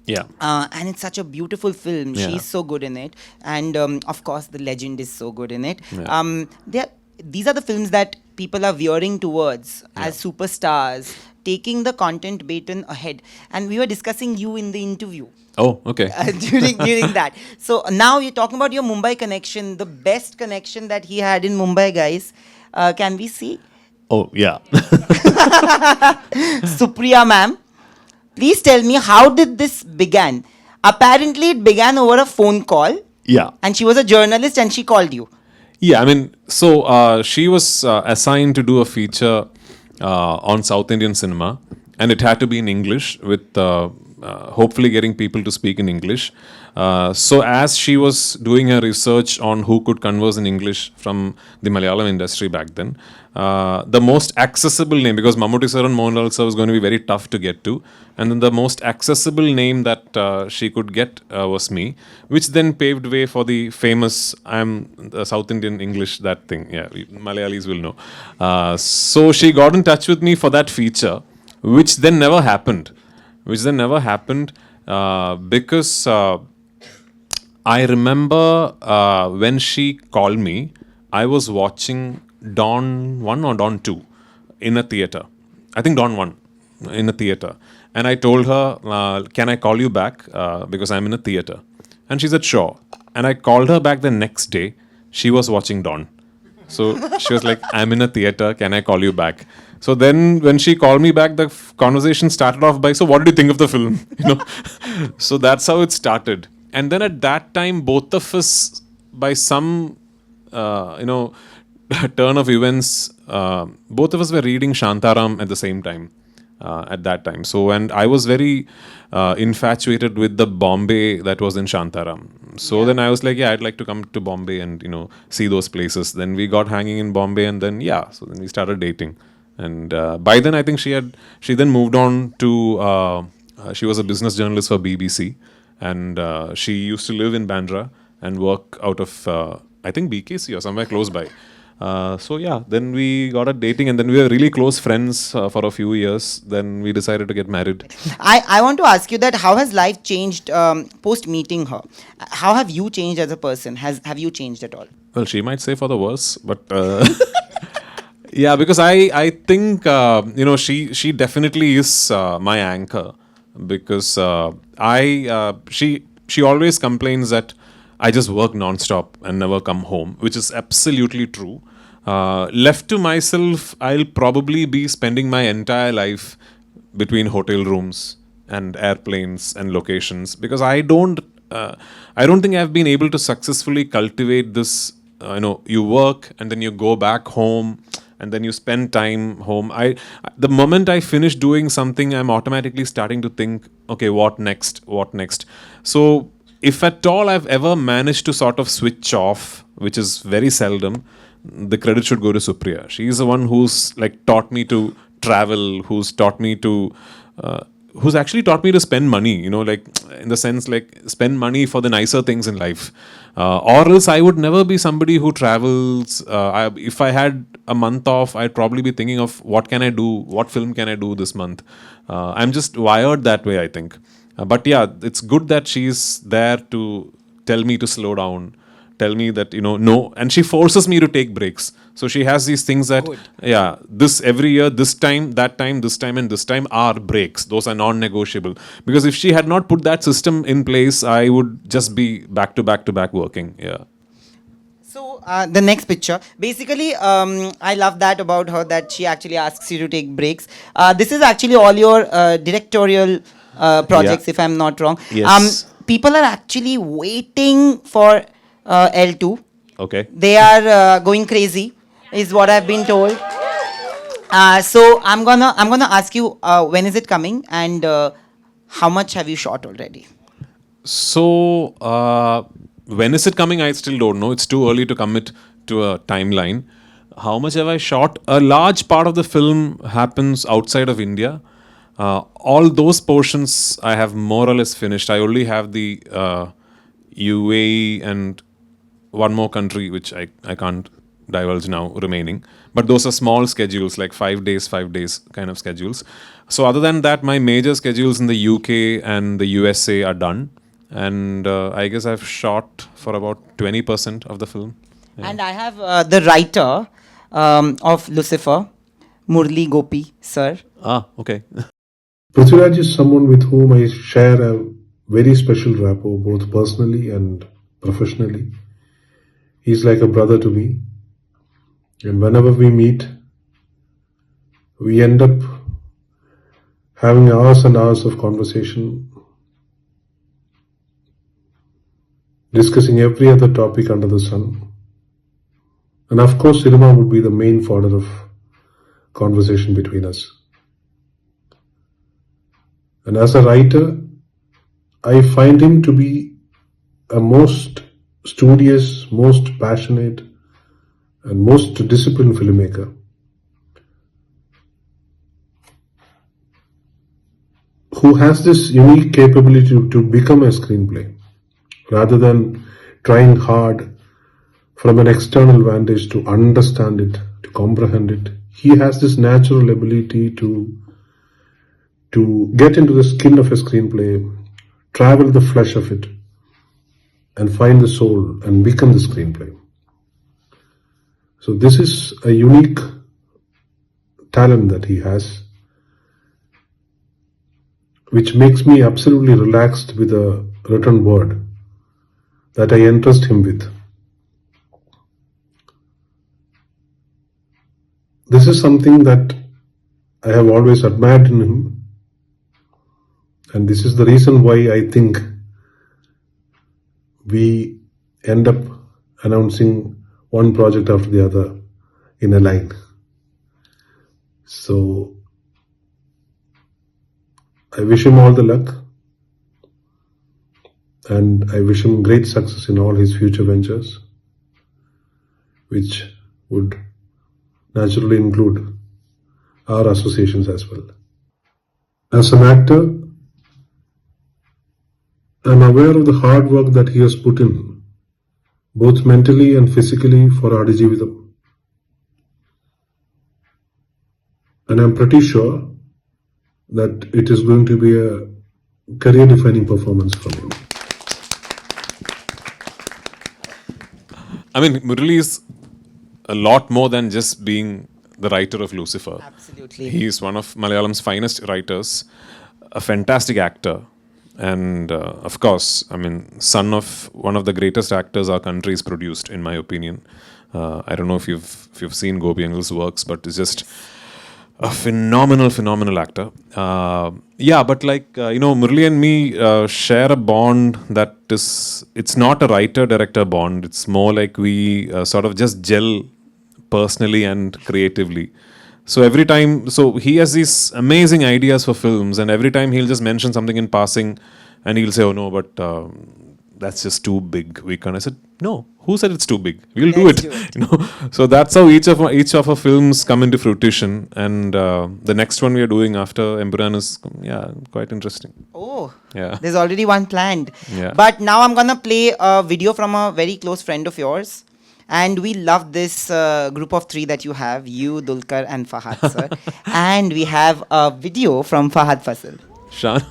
Yeah. And it's such a beautiful film. Yeah. She's so good in it. And of course, the legend is so good in it. Yeah. These are the films that people are veering towards as superstars, taking the content baton ahead. And we were discussing you in the interview. Oh, okay. During that. So now you're talking about your Mumbai connection, the best connection that he had in Mumbai, guys. Can we see? Oh, yeah. Supriya ma'am, please tell me, how did this begin? Apparently it began over a phone call. Yeah. And she was a journalist and she called you. Yeah, I mean, so she was assigned to do a feature on South Indian cinema, and it had to be in English with hopefully getting people to speak in English. So as she was doing her research on who could converse in English from the Malayalam industry back then, the most accessible name, because Mammootty sir and Mohanlal sir was going to be very tough to get to, and then the most accessible name that she could get was me, which then paved way for the famous I'm the South Indian English, that thing. Yeah, Malayalis will know. So she got in touch with me for that feature, which then never happened. Because I remember when she called me, I was watching Dawn 1 or Dawn 2 in a theatre. I think Dawn 1 in a theatre. And I told her, can I call you back because I'm in a theatre? And she said, sure. And I called her back the next day. She was watching Dawn. So she was like, I'm in a theatre, can I call you back? So then when she called me back, the conversation started off by, so what did you think of the film? So that's how it started. And then at that time, both of us, by some, turn of events, both of us were reading Shantaram at the same time, at that time. So, and I was very infatuated with the Bombay that was in Shantaram. So then I was like, yeah, I'd like to come to Bombay and, see those places. Then we got hanging in Bombay and then, so then we started dating. And by then, I think she then moved on to, she was a business journalist for BBC. And she used to live in Bandra and work out of, I think, BKC or somewhere close by. Then we got a dating and then we were really close friends for a few years. Then we decided to get married. I want to ask you that how has life changed post meeting her? How have you changed as a person? Have you changed at all? Well, she might say for the worse, but yeah, because I think, she definitely is my anchor. Because she always complains that I just work non-stop and never come home, which is absolutely true. Left to myself, I'll probably be spending my entire life between hotel rooms and airplanes and locations, because I don't think I've been able to successfully cultivate this. You work and then you go back home. And then you spend time home. The moment I finish doing something, I'm automatically starting to think, okay, what next? So if at all I've ever managed to sort of switch off, which is very seldom, the credit should go to Supriya. She's the one who's like taught me to travel, who's actually taught me to spend money, like in the sense like spend money for the nicer things in life. Or else I would never be somebody who travels. If I had a month off, I'd probably be thinking of what can I do, what film can I do this month. I'm just wired that way, I think. But yeah, it's good that she's there to tell me to slow down, tell me that, no, and she forces me to take breaks. So she has these things that, this every year, this time, that time, this time, and this time are breaks. Those are non-negotiable. Because if she had not put that system in place, I would just be back to back working. Yeah. So the next picture, basically, I love that about her, that she actually asks you to take breaks. This is actually all your directorial projects, if I'm not wrong. Yes. People are actually waiting for L2. Okay. They are going crazy, is what I've been told. So I'm gonna ask you, when is it coming, and how much have you shot already? So when is it coming? I still don't know. It's too early to commit to a timeline. How much have I shot? A large part of the film happens outside of India. All those portions I have more or less finished. I only have the UAE and one more country which I can't divulge now remaining. But those are small schedules, like 5 days kind of schedules. So other than that, my major schedules in the UK and the USA are done. And I guess I've shot for about 20% of the film. Yeah. And I have the writer of Lucifer, Murli Gopi, sir. Okay. Prithviraj is someone with whom I share a very special rapport, both personally and professionally. He's like a brother to me. And whenever we meet, we end up having hours and hours of conversation, discussing every other topic under the sun. And of course, cinema would be the main fodder of conversation between us. And as a writer, I find him to be a most studious, most passionate, and most disciplined filmmaker who has this unique capability to become a screenplay rather than trying hard from an external vantage to understand it, to comprehend it. He has this natural ability to get into the skin of a screenplay, travel the flesh of it, and find the soul and become the screenplay. So this is a unique talent that he has, which makes me absolutely relaxed with a written word that I entrust him with. This is something that I have always admired in him, and this is the reason why I think we end up announcing one project after the other in a line. So I wish him all the luck, and I wish him great success in all his future ventures, which would naturally include our associations as well. As an actor, I'm aware of the hard work that he has put in, both mentally and physically, for Aadujeevitham. And I'm pretty sure that it is going to be a career-defining performance from him. I mean, Murli is a lot more than just being the writer of Lucifer. Absolutely. He is one of Malayalam's finest writers, a fantastic actor, and of course, I mean, son of one of the greatest actors our country has produced, in my opinion. I don't know if you've seen Gopi Uncle's works, but it's just a phenomenal actor. But like, Murli and me share a bond that is, it's not a writer-director bond. It's more like we sort of just gel personally and creatively. So every time, so he has these amazing ideas for films, and every time he'll just mention something in passing, and he'll say, "Oh no, but that's just too big. We can't." I said, "No, who said it's too big? We'll do it." So that's how each of our films come into fruition, and the next one we are doing after Empuraan is quite interesting. Oh, yeah. There's already one planned. Yeah. But now I'm gonna play a video from a very close friend of yours. And we love this group of three that you have, you, Dulquer and Fahadh, sir. And we have a video from Fahadh Faasil. Shan.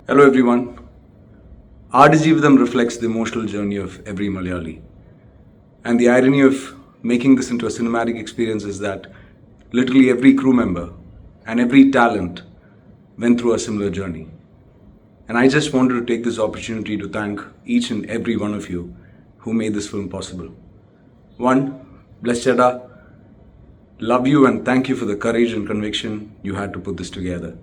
Hello everyone. Aadujeevitham reflects the emotional journey of every Malayali. And the irony of making this into a cinematic experience is that literally every crew member and every talent went through a similar journey. And I just wanted to take this opportunity to thank each and every one of you who made this film possible. One, Blessy, Adda, love you and thank you for the courage and conviction you had to put this together.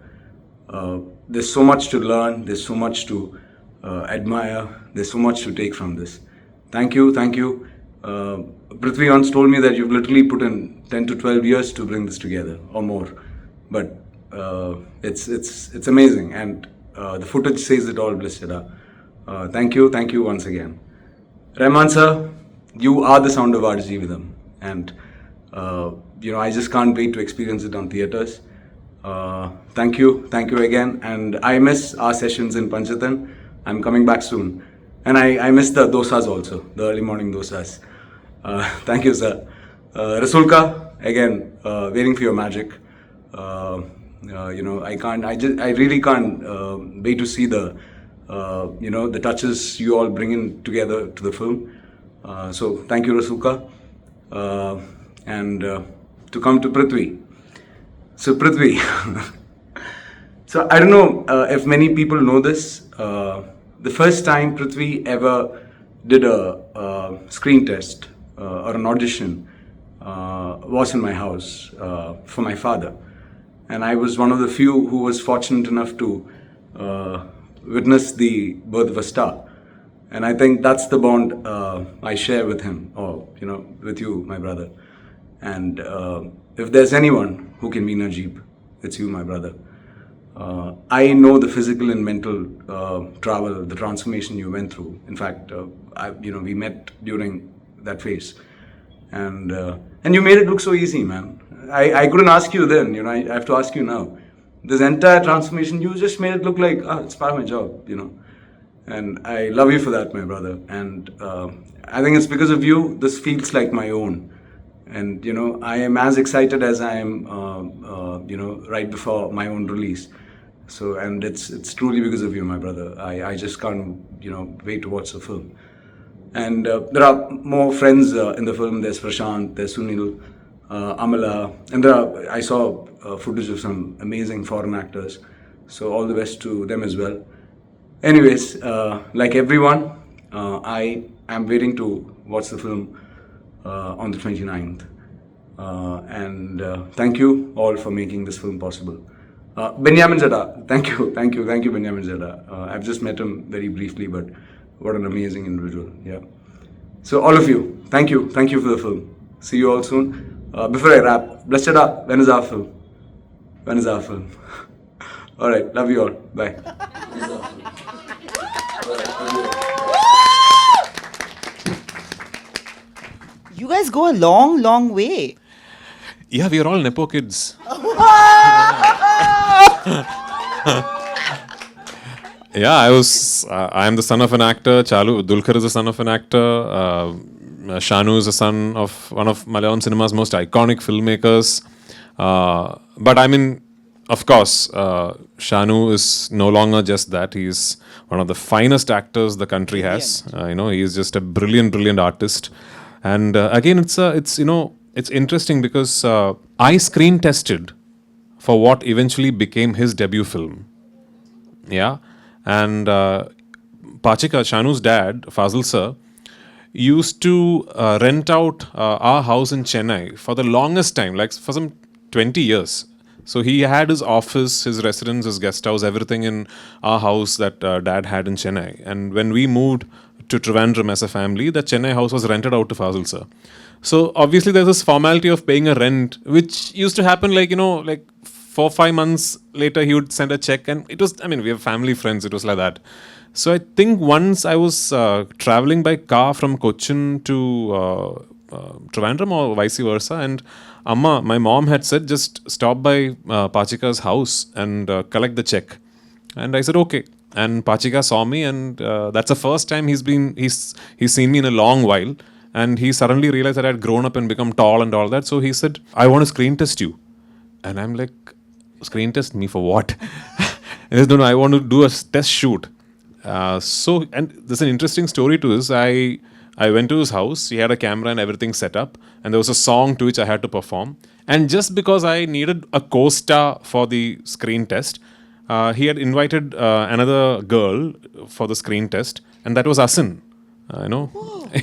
There's so much to learn, there's so much to admire, there's so much to take from this. Thank you. Prithvi once told me that you've literally put in 10 to 12 years to bring this together, or more. But it's amazing, and the footage says it all, Blessy, Adda. Thank you once again. Rahman sir, you are the sound of Aadujeevitham, and I just can't wait to experience it on theatres. Thank you again, and I miss our sessions in Panchatan. I'm coming back soon, and I miss the dosas also, the early morning dosas. Thank you, sir. Rasulka, again, waiting for your magic. I really can't wait to see the touches you all bring in together to the film. So thank you, Rasulka. And to come to Prithvi. So Prithvi, so I don't know if many people know this. The first time Prithvi ever did a screen test or an audition was in my house for my father. And I was one of the few who was fortunate enough to witness the birth of a star. And I think that's the bond I share with him, or with you, my brother. And if there's anyone who can be Najeeb, it's you, my brother. I know the physical and mental travel, the transformation you went through. In fact, we met during that phase, and you made it look so easy, man. I couldn't ask you then, I have to ask you now. This entire transformation, you just made it look like it's part of my job, And I love you for that, my brother. And I think it's because of you, this feels like my own. And I am as excited as I am, right before my own release. So, and it's truly because of you, my brother. I just can't, wait to watch the film. And there are more friends in the film. There's Prashant, there's Sunil, Amala, and I saw footage of some amazing foreign actors. So all the best to them as well. Anyways, like everyone, I am waiting to watch the film on the 29th. And thank you all for making this film possible. Benjamin Zada, thank you, Benjamin Zada. I've just met him very briefly, but what an amazing individual. Yeah. So all of you, thank you for the film. See you all soon. Before I wrap, Blessy, when is our film? All right, love you all. Bye. You guys go a long, long way. Yeah, we are all Nepo kids. Yeah, I am the son of an actor. Dulquer is the son of an actor. Shanu is the son of one of Malayalam cinema's most iconic filmmakers. But I mean, of course, Shanu is no longer just that. He is one of the finest actors the country has. He is just a brilliant artist. And again, it's interesting because I screen tested for what eventually became his debut film. Yeah. And Pachika, Shanu's dad, Faasil sir, used to rent out our house in Chennai for the longest time, like for some 20 years. So he had his office, his residence, his guest house, everything in our house that dad had in Chennai. And when we moved to Trivandrum as a family, the Chennai house was rented out to Faasil sir. So obviously there's this formality of paying a rent, which used to happen like 4-5 months later he would send a check, and it was, we have family friends, it was like that. So I think once I was traveling by car from Cochin to Trivandrum or vice versa, and my mom had said just stop by Pachika's house and collect the check. And I said okay. And Pachika saw me, and that's the first time he's seen me in a long while. And he suddenly realized that I had grown up and become tall and all that. So he said, I want to screen test you. And I'm like, screen test me for what? And he said, no, I want to do a test shoot. And there's an interesting story to this. I went to his house. He had a camera and everything set up. And there was a song to which I had to perform. And just because I needed a co-star for the screen test, he had invited another girl for the screen test. And that was Asin.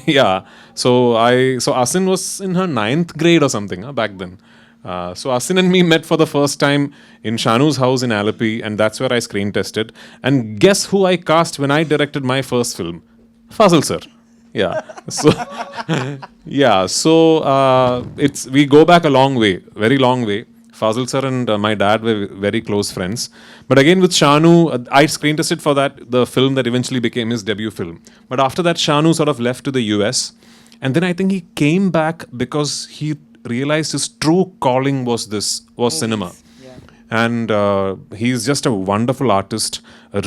Yeah. So Asin was in her 9th grade or something back then. So Asin and me met for the first time in Shanu's house in Alleppey, and that's where I screen tested. And guess who I cast when I directed my first film? Faasil sir. Yeah. So yeah. So we go back a long way, very long way. Faasil sir and my dad were very close friends. But again with Shanu, I screen tested for the film that eventually became his debut film. But after that, Shanu sort of left to the US. And then I think he came back because he realized his true calling was cinema. Yeah. And he's just a wonderful artist, a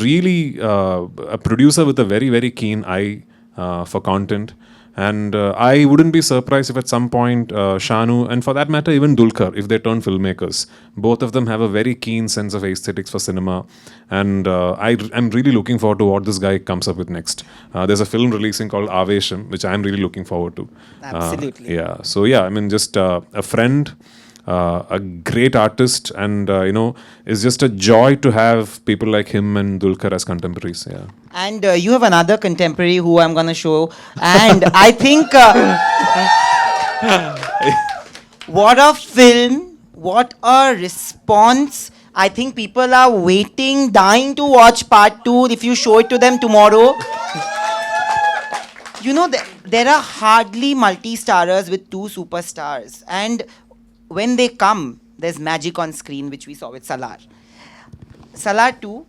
producer with a very, very keen eye for content. And I wouldn't be surprised if at some point Shanu, and for that matter even Dulquer, if they turn filmmakers, both of them have a very keen sense of aesthetics for cinema. And I'm really looking forward to what this guy comes up with next. There's a film releasing called Avesham, which I'm really looking forward to. Absolutely. Yeah. So yeah, just a friend, a great artist, and it's just a joy to have people like him and Dulquer as contemporaries. Yeah. And you have another contemporary who I'm going to show. And I think, what a film, what a response. I think people are waiting, dying to watch part 2 if you show it to them tomorrow. There are hardly multi-starrers with 2 superstars. And when they come, there's magic on screen, which we saw with Salaar. Salaar 2,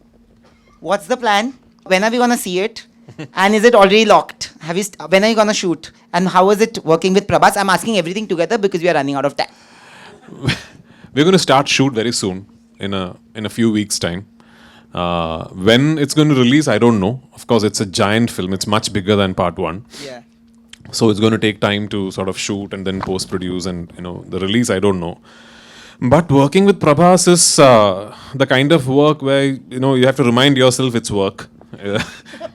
what's the plan? When are we going to see it? And is it already locked? When are you going to shoot? And how is it working with Prabhas? I'm asking everything together because we are running out of time. We're going to start shoot very soon, in a few weeks' time. When it's going to release, I don't know. Of course, it's a giant film. It's much bigger than part 1. Yeah. So it's going to take time to sort of shoot and then post-produce, and the release, I don't know. But working with Prabhas is the kind of work where you have to remind yourself it's work.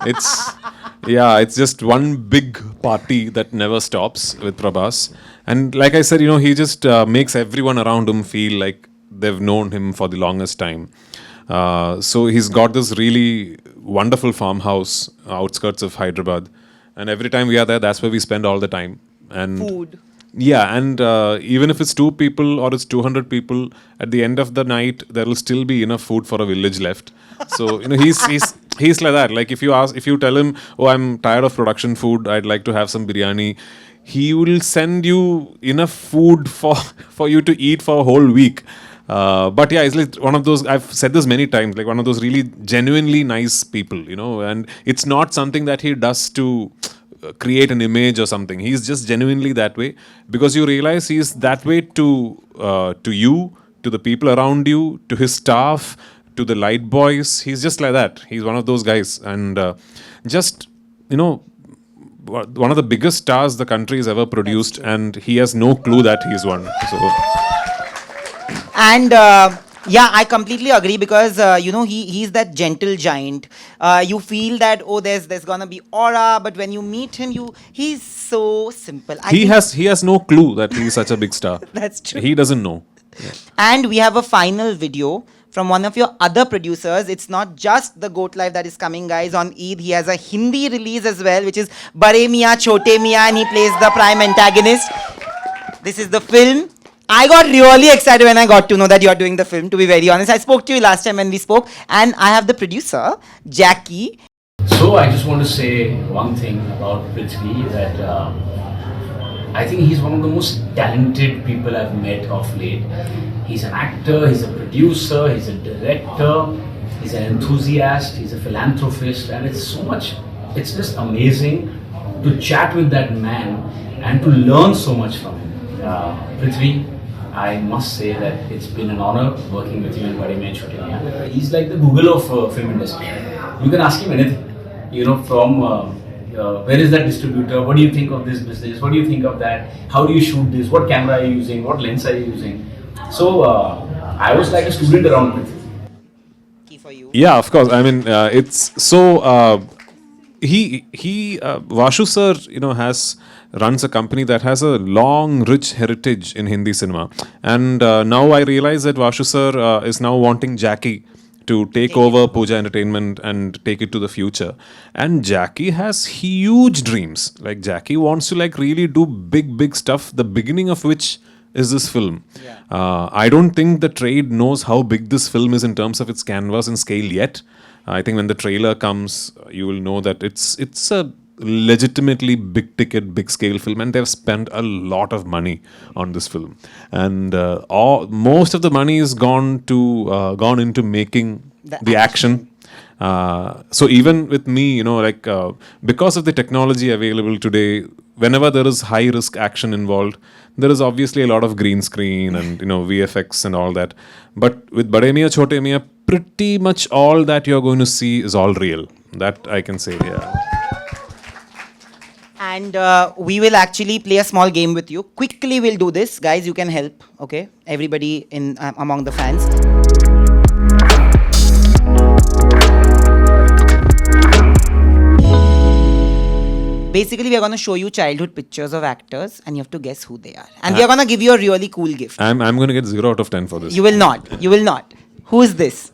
It's just one big party that never stops with Prabhas. And like I said, he just makes everyone around him feel like they've known him for the longest time. So he's got this really wonderful farmhouse outskirts of Hyderabad. And every time we are there, that's where we spend all the time. And food. Yeah, and even if it's 2 people or it's 200 people, at the end of the night, there will still be enough food for a village left. So, he's like that. Like if you tell him, oh, I'm tired of production food, I'd like to have some biryani, he will send you enough food for you to eat for a whole week. But yeah, it's like one of those, I've said this many times, like one of those really genuinely nice people, and it's not something that he does to create an image or something. He's just genuinely that way, because you realize he's that way to you, to the people around you, to his staff, to the light boys. He's just like that. He's one of those guys, and one of the biggest stars the country has ever produced, and he has no clue that he's one. So. And I completely agree, because he's that gentle giant. You feel that there's gonna be aura, but when you meet him, he's so simple. He has no clue that he's such a big star. That's true. He doesn't know. Yeah. And we have a final video from one of your other producers. It's not just the Goat Life that is coming, guys. On Eid, he has a Hindi release as well, which is Bade Miyan Chote Miyan, and he plays the prime antagonist. This is the film. I got really excited when I got to know that you're doing the film, to be very honest. I spoke to you last time when we spoke, and I have the producer, Jackie. So I just want to say one thing about Prithvi, that I think he's one of the most talented people I've met of late. He's an actor, he's a producer, he's a director, he's an enthusiast, he's a philanthropist, and it's just amazing to chat with that man and to learn so much from him. Prithvi, I must say that it's been an honor working with you in Bade Miyan Chote Miyan. He's like the Google of film industry. You can ask him anything, from where is that distributor, what do you think of this business, what do you think of that, how do you shoot this, what camera are you using, what lens are you using. So I was like a student around Prithvi. For you. Yeah, of course. I mean, it's so Vashu sir, runs a company that has a long, rich heritage in Hindi cinema. And now I realize that Vashu sir is now wanting Jackie to take over Pooja Entertainment and take it to the future. And Jackie has huge dreams. Like Jackie wants to really do big stuff, the beginning of which is this film. Yeah. I don't think the trade knows how big this film is in terms of its canvas and scale yet. I think when the trailer comes, you will know that it's a legitimately big ticket, big scale film, and they've spent a lot of money on this film, and most of the money is gone into making the action. So even with me, because of the technology available today, whenever there is high risk action involved, there is obviously a lot of green screen and VFX and all that. But with Bade Miyan Chote Miyan, pretty much all that you're going to see is all real. That I can say, yeah. And we will actually play a small game with you. Quickly we'll do this. Guys, you can help, okay? Everybody among the fans. Basically, we are going to show you childhood pictures of actors and you have to guess who they are. And we are going to give you a really cool gift. I'm going to get 0 out of 10 for this. You will not. You will not. Who is this?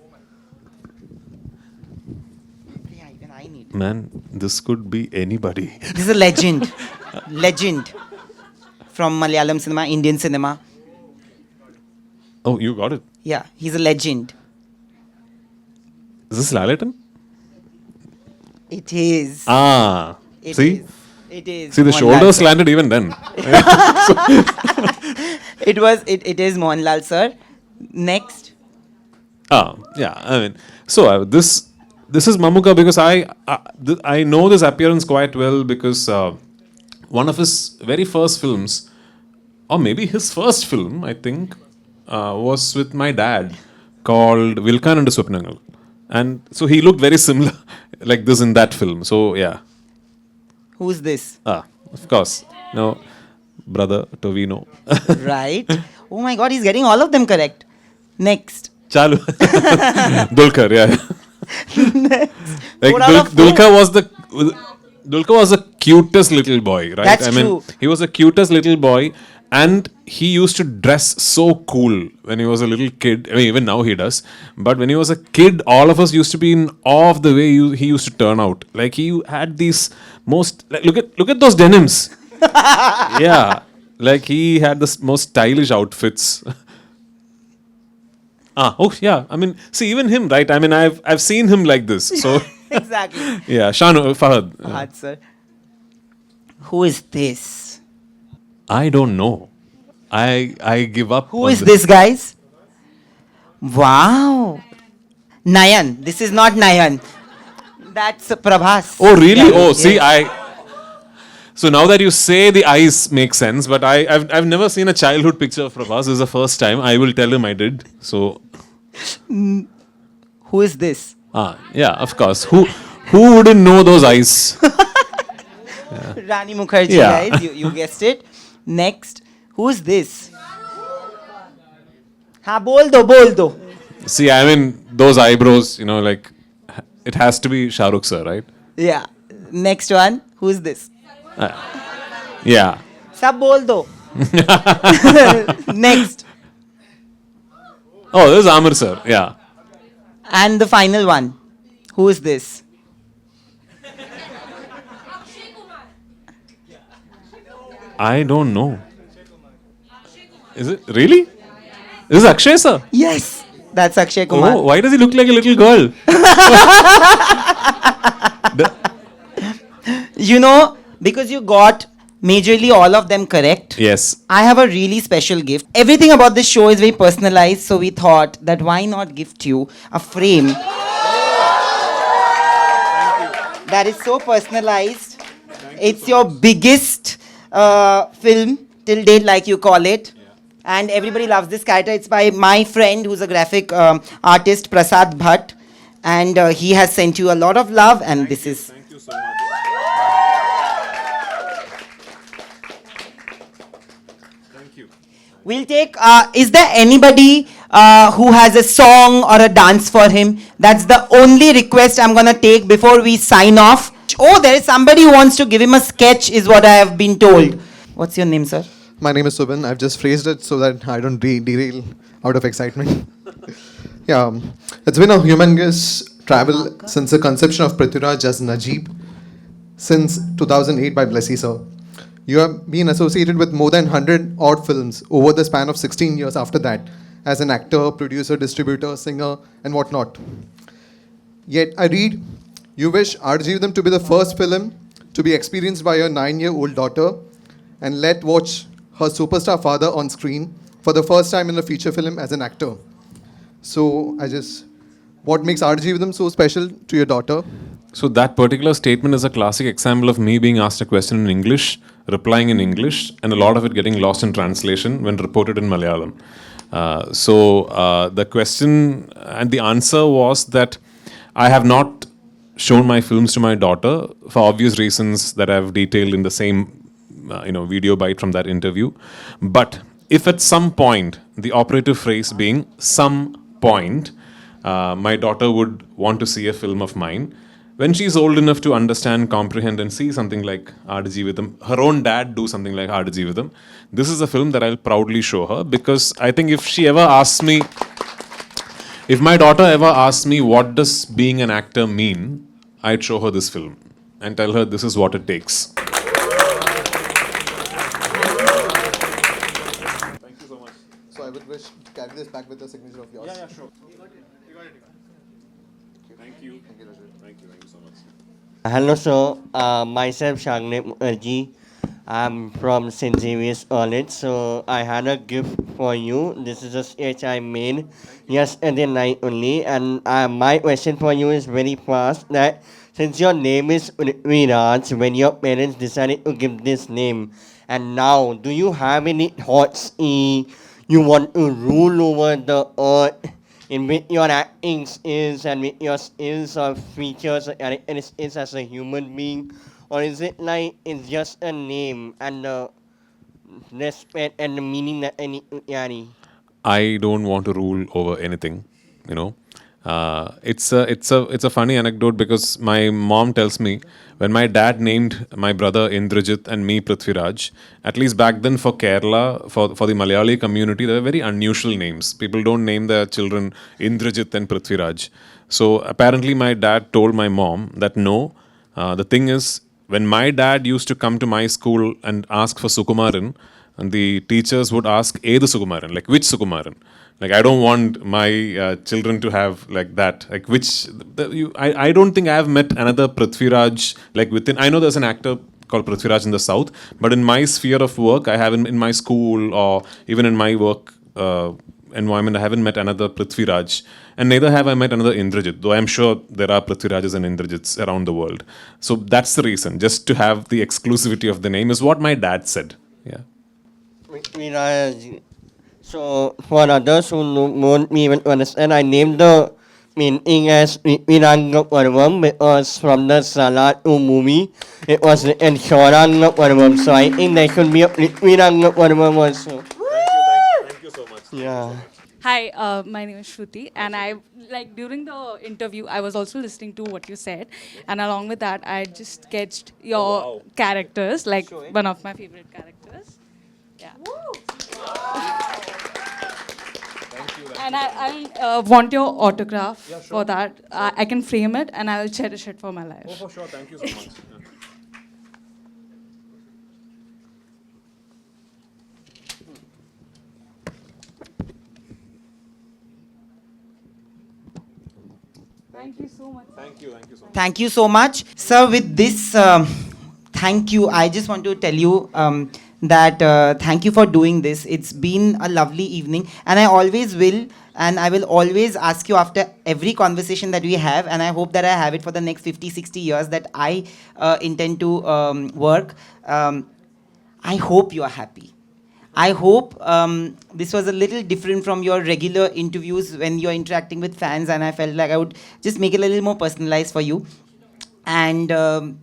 Man, this could be anybody. This is a legend. Legend. From Malayalam cinema, Indian cinema. Oh, you got it. Yeah, he's a legend. Is this Lalaton? It is. Ah. It See? is. It is. See, the Mohanlal shoulders sir. landed even then. It is Mohanlal sir. Next. Yeah. I mean, so this is Mamuka because I know this appearance quite well because one of his very first films, or maybe his first film, I think, was with my dad called Vilkan and Swapnangal. And so he looked very similar like this in that film. So yeah. Who's this? Of course. No, brother Tovino. Right. Oh my God, he's getting all of them correct. Next. Chalu. Dulquer, yeah. Like Dulquer was the cutest little boy, right? That's true. He was the cutest little boy, and he used to dress so cool when he was a little kid. I mean, even now he does. But when he was a kid, all of us used to be in awe of the way he used to turn out. Like he had these look at those denims. Yeah, like he had the most stylish outfits. Oh yeah. I mean, see, even him, right? I mean, I've seen him like this. So exactly. Yeah, Fahadh. Fahadh sir. Who is this? I don't know. I give up. Who is this, guys? Wow. Nayan. This is not Nayan. That's Prabhas. Oh really? Yeah, See, So now that you say, the eyes make sense, but I've never seen a childhood picture of Prabhas. This is the first time. I will tell him I did. So who is this? Yeah, of course. Who wouldn't know those eyes? Rani Mukherjee, Yeah. guys. You guessed it. Next. Who is this? Bol do. See, I mean, those eyebrows, like, it has to be Shah Rukh sir, right? Yeah. Next one. Who is this? Yeah. Sab bol do. Next. Oh, this is Amir sir. Yeah. And the final one. Who is this? I don't know. Is it really? This is Akshay sir? Yes. That's Akshay Kumar. Oh, why does he look like a little girl? Because you got majorly all of them correct. Yes. I have a really special gift. Everything about this show is very personalized, so we thought that why not gift you a frame that is so personalized. It's your biggest film till date, like you call it. And everybody loves this character. It's by my friend who's a graphic artist, Prasad Bhatt. And he has sent you a lot of love. And this is... Thank you so much. Thank you. We'll take... is there anybody who has a song or a dance for him? That's the only request I'm going to take before we sign off. Oh, there is somebody who wants to give him a sketch, is what I have been told. What's your name, sir? My name is Subin. I've just phrased it so that I don't derail out of excitement. Yeah, it's been a humongous travel since the conception of Prithviraj as Najib since 2008 by Blessy, sir. You have been associated with more than 100 odd films over the span of 16 years after that as an actor, producer, distributor, singer, and whatnot. Yet I read, you wish Aadujeevitham to be the first film to be experienced by your 9-year-old daughter and let watch her superstar father on screen for the first time in a feature film as an actor. So what makes Aadujeevitham so special to your daughter? So that particular statement is a classic example of me being asked a question in English, replying in English, and a lot of it getting lost in translation when reported in Malayalam. The question and the answer was that I have not shown my films to my daughter for obvious reasons that I've detailed in the same video bite from that interview. But if at some point, the operative phrase being some point, my daughter would want to see a film of mine, when she's old enough to understand, comprehend, and see something like Aadujeevitham, her own dad do something like Aadujeevitham, this is a film that I'll proudly show her, because I think if she ever asks me, if my daughter ever asks me what does being an actor mean, I'd show her this film and tell her this is what it takes. Thank you so much. So I would wish to carry this back with the signature of yours. Yeah, sure. You got it. Thank you. Thank you, Rajat. Thank you so much. Hello, sir. Myself, Shagnip Mukherjee. I'm from St. Xavier's College. So I had a gift for you. This is a sketch I made yesterday night only. And my question for you is very fast. That since your name is Prithviraj, when your parents decided to give this name, and now, do you have any thoughts you want to rule over the earth in with your acting skills and with your skills or features and characteristics as a human being? Or is it like it's just a name and the respect and the meaning that I need to carry? I don't want to rule over anything, you know. It's a funny anecdote, because my mom tells me when my dad named my brother Indrajeeth and me Prithviraj, at least back then for Kerala, for the Malayali community, they were very unusual names. People don't name their children Indrajeeth and Prithviraj. So apparently my dad told my mom that no, the thing is, when my dad used to come to my school and ask for Sukumaran, and the teachers would ask, the Sukumaran, like which Sukumaran? Like, I don't want my children to have like that. Like, which, I don't think I have met another Prithviraj, like within, I know there's an actor called Prithviraj in the south, but in my sphere of work, I haven't, in my school or even in my work environment, I haven't met another Prithviraj. And neither have I met another Indrajeeth, though I'm sure there are Prithvirajas and Indrajeeths around the world. So that's the reason, just to have the exclusivity of the name is what my dad said. Yeah. Prithviraj. So for others who won't even understand, I named the painting as Prithviraj Parvam because from the Salaar movie, it was the Empuraan Parvam. So I think there should be a Prithviraj Parvam also. Thank you so much. Yeah. Hi, my name is Shruti, and I during the interview I was also listening to what you said, and along with that I just sketched your characters, like one of my favorite characters. Yeah. And I want your autograph for that. I can frame it and I will cherish it for my life. Oh, for sure. Thank you so much. Thank you so much. Thank you so much. Thank you so much. Sir, with this, thank you. I just want to tell you that thank you for doing this. It's been a lovely evening, and I always will, and I will always ask you after every conversation that we have, and I hope that I have it for the next 50, 60 years that I intend to work. I hope you are happy. I hope this was a little different from your regular interviews when you're interacting with fans, and I felt like I would just make it a little more personalized for you. And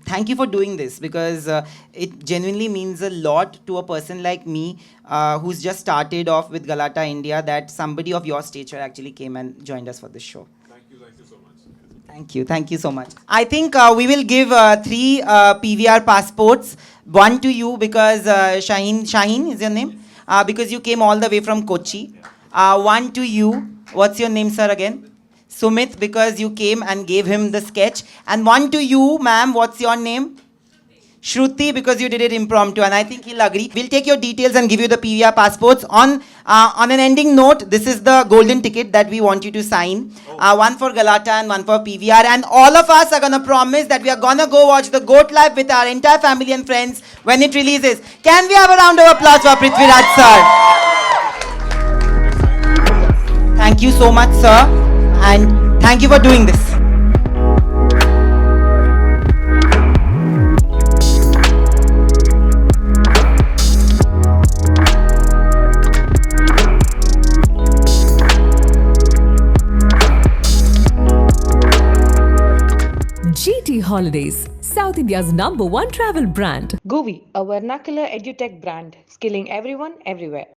thank you for doing this, because it genuinely means a lot to a person like me who's just started off with Galatta India, that somebody of your stature actually came and joined us for this show. Thank you so much. Thank you so much. I think we will give 3 PVR passports. One to you because Shaheen is your name? Because you came all the way from Kochi. One to you. What's your name, sir, again? Sumit, because you came and gave him the sketch. And one to you, ma'am. What's your name? Shruti, because you did it impromptu, and I think he'll agree. We'll take your details and give you the PVR passports. On an ending note, this is the golden ticket that we want you to sign. One for Galatta and one for PVR. And all of us are going to promise that we are going to go watch the GOAT live with our entire family and friends when it releases. Can we have a round of applause for Prithviraj, sir? Thank you so much, sir. And thank you for doing this. GT Holidays, South India's #1 travel brand. Govi, a vernacular edutech brand, skilling everyone everywhere.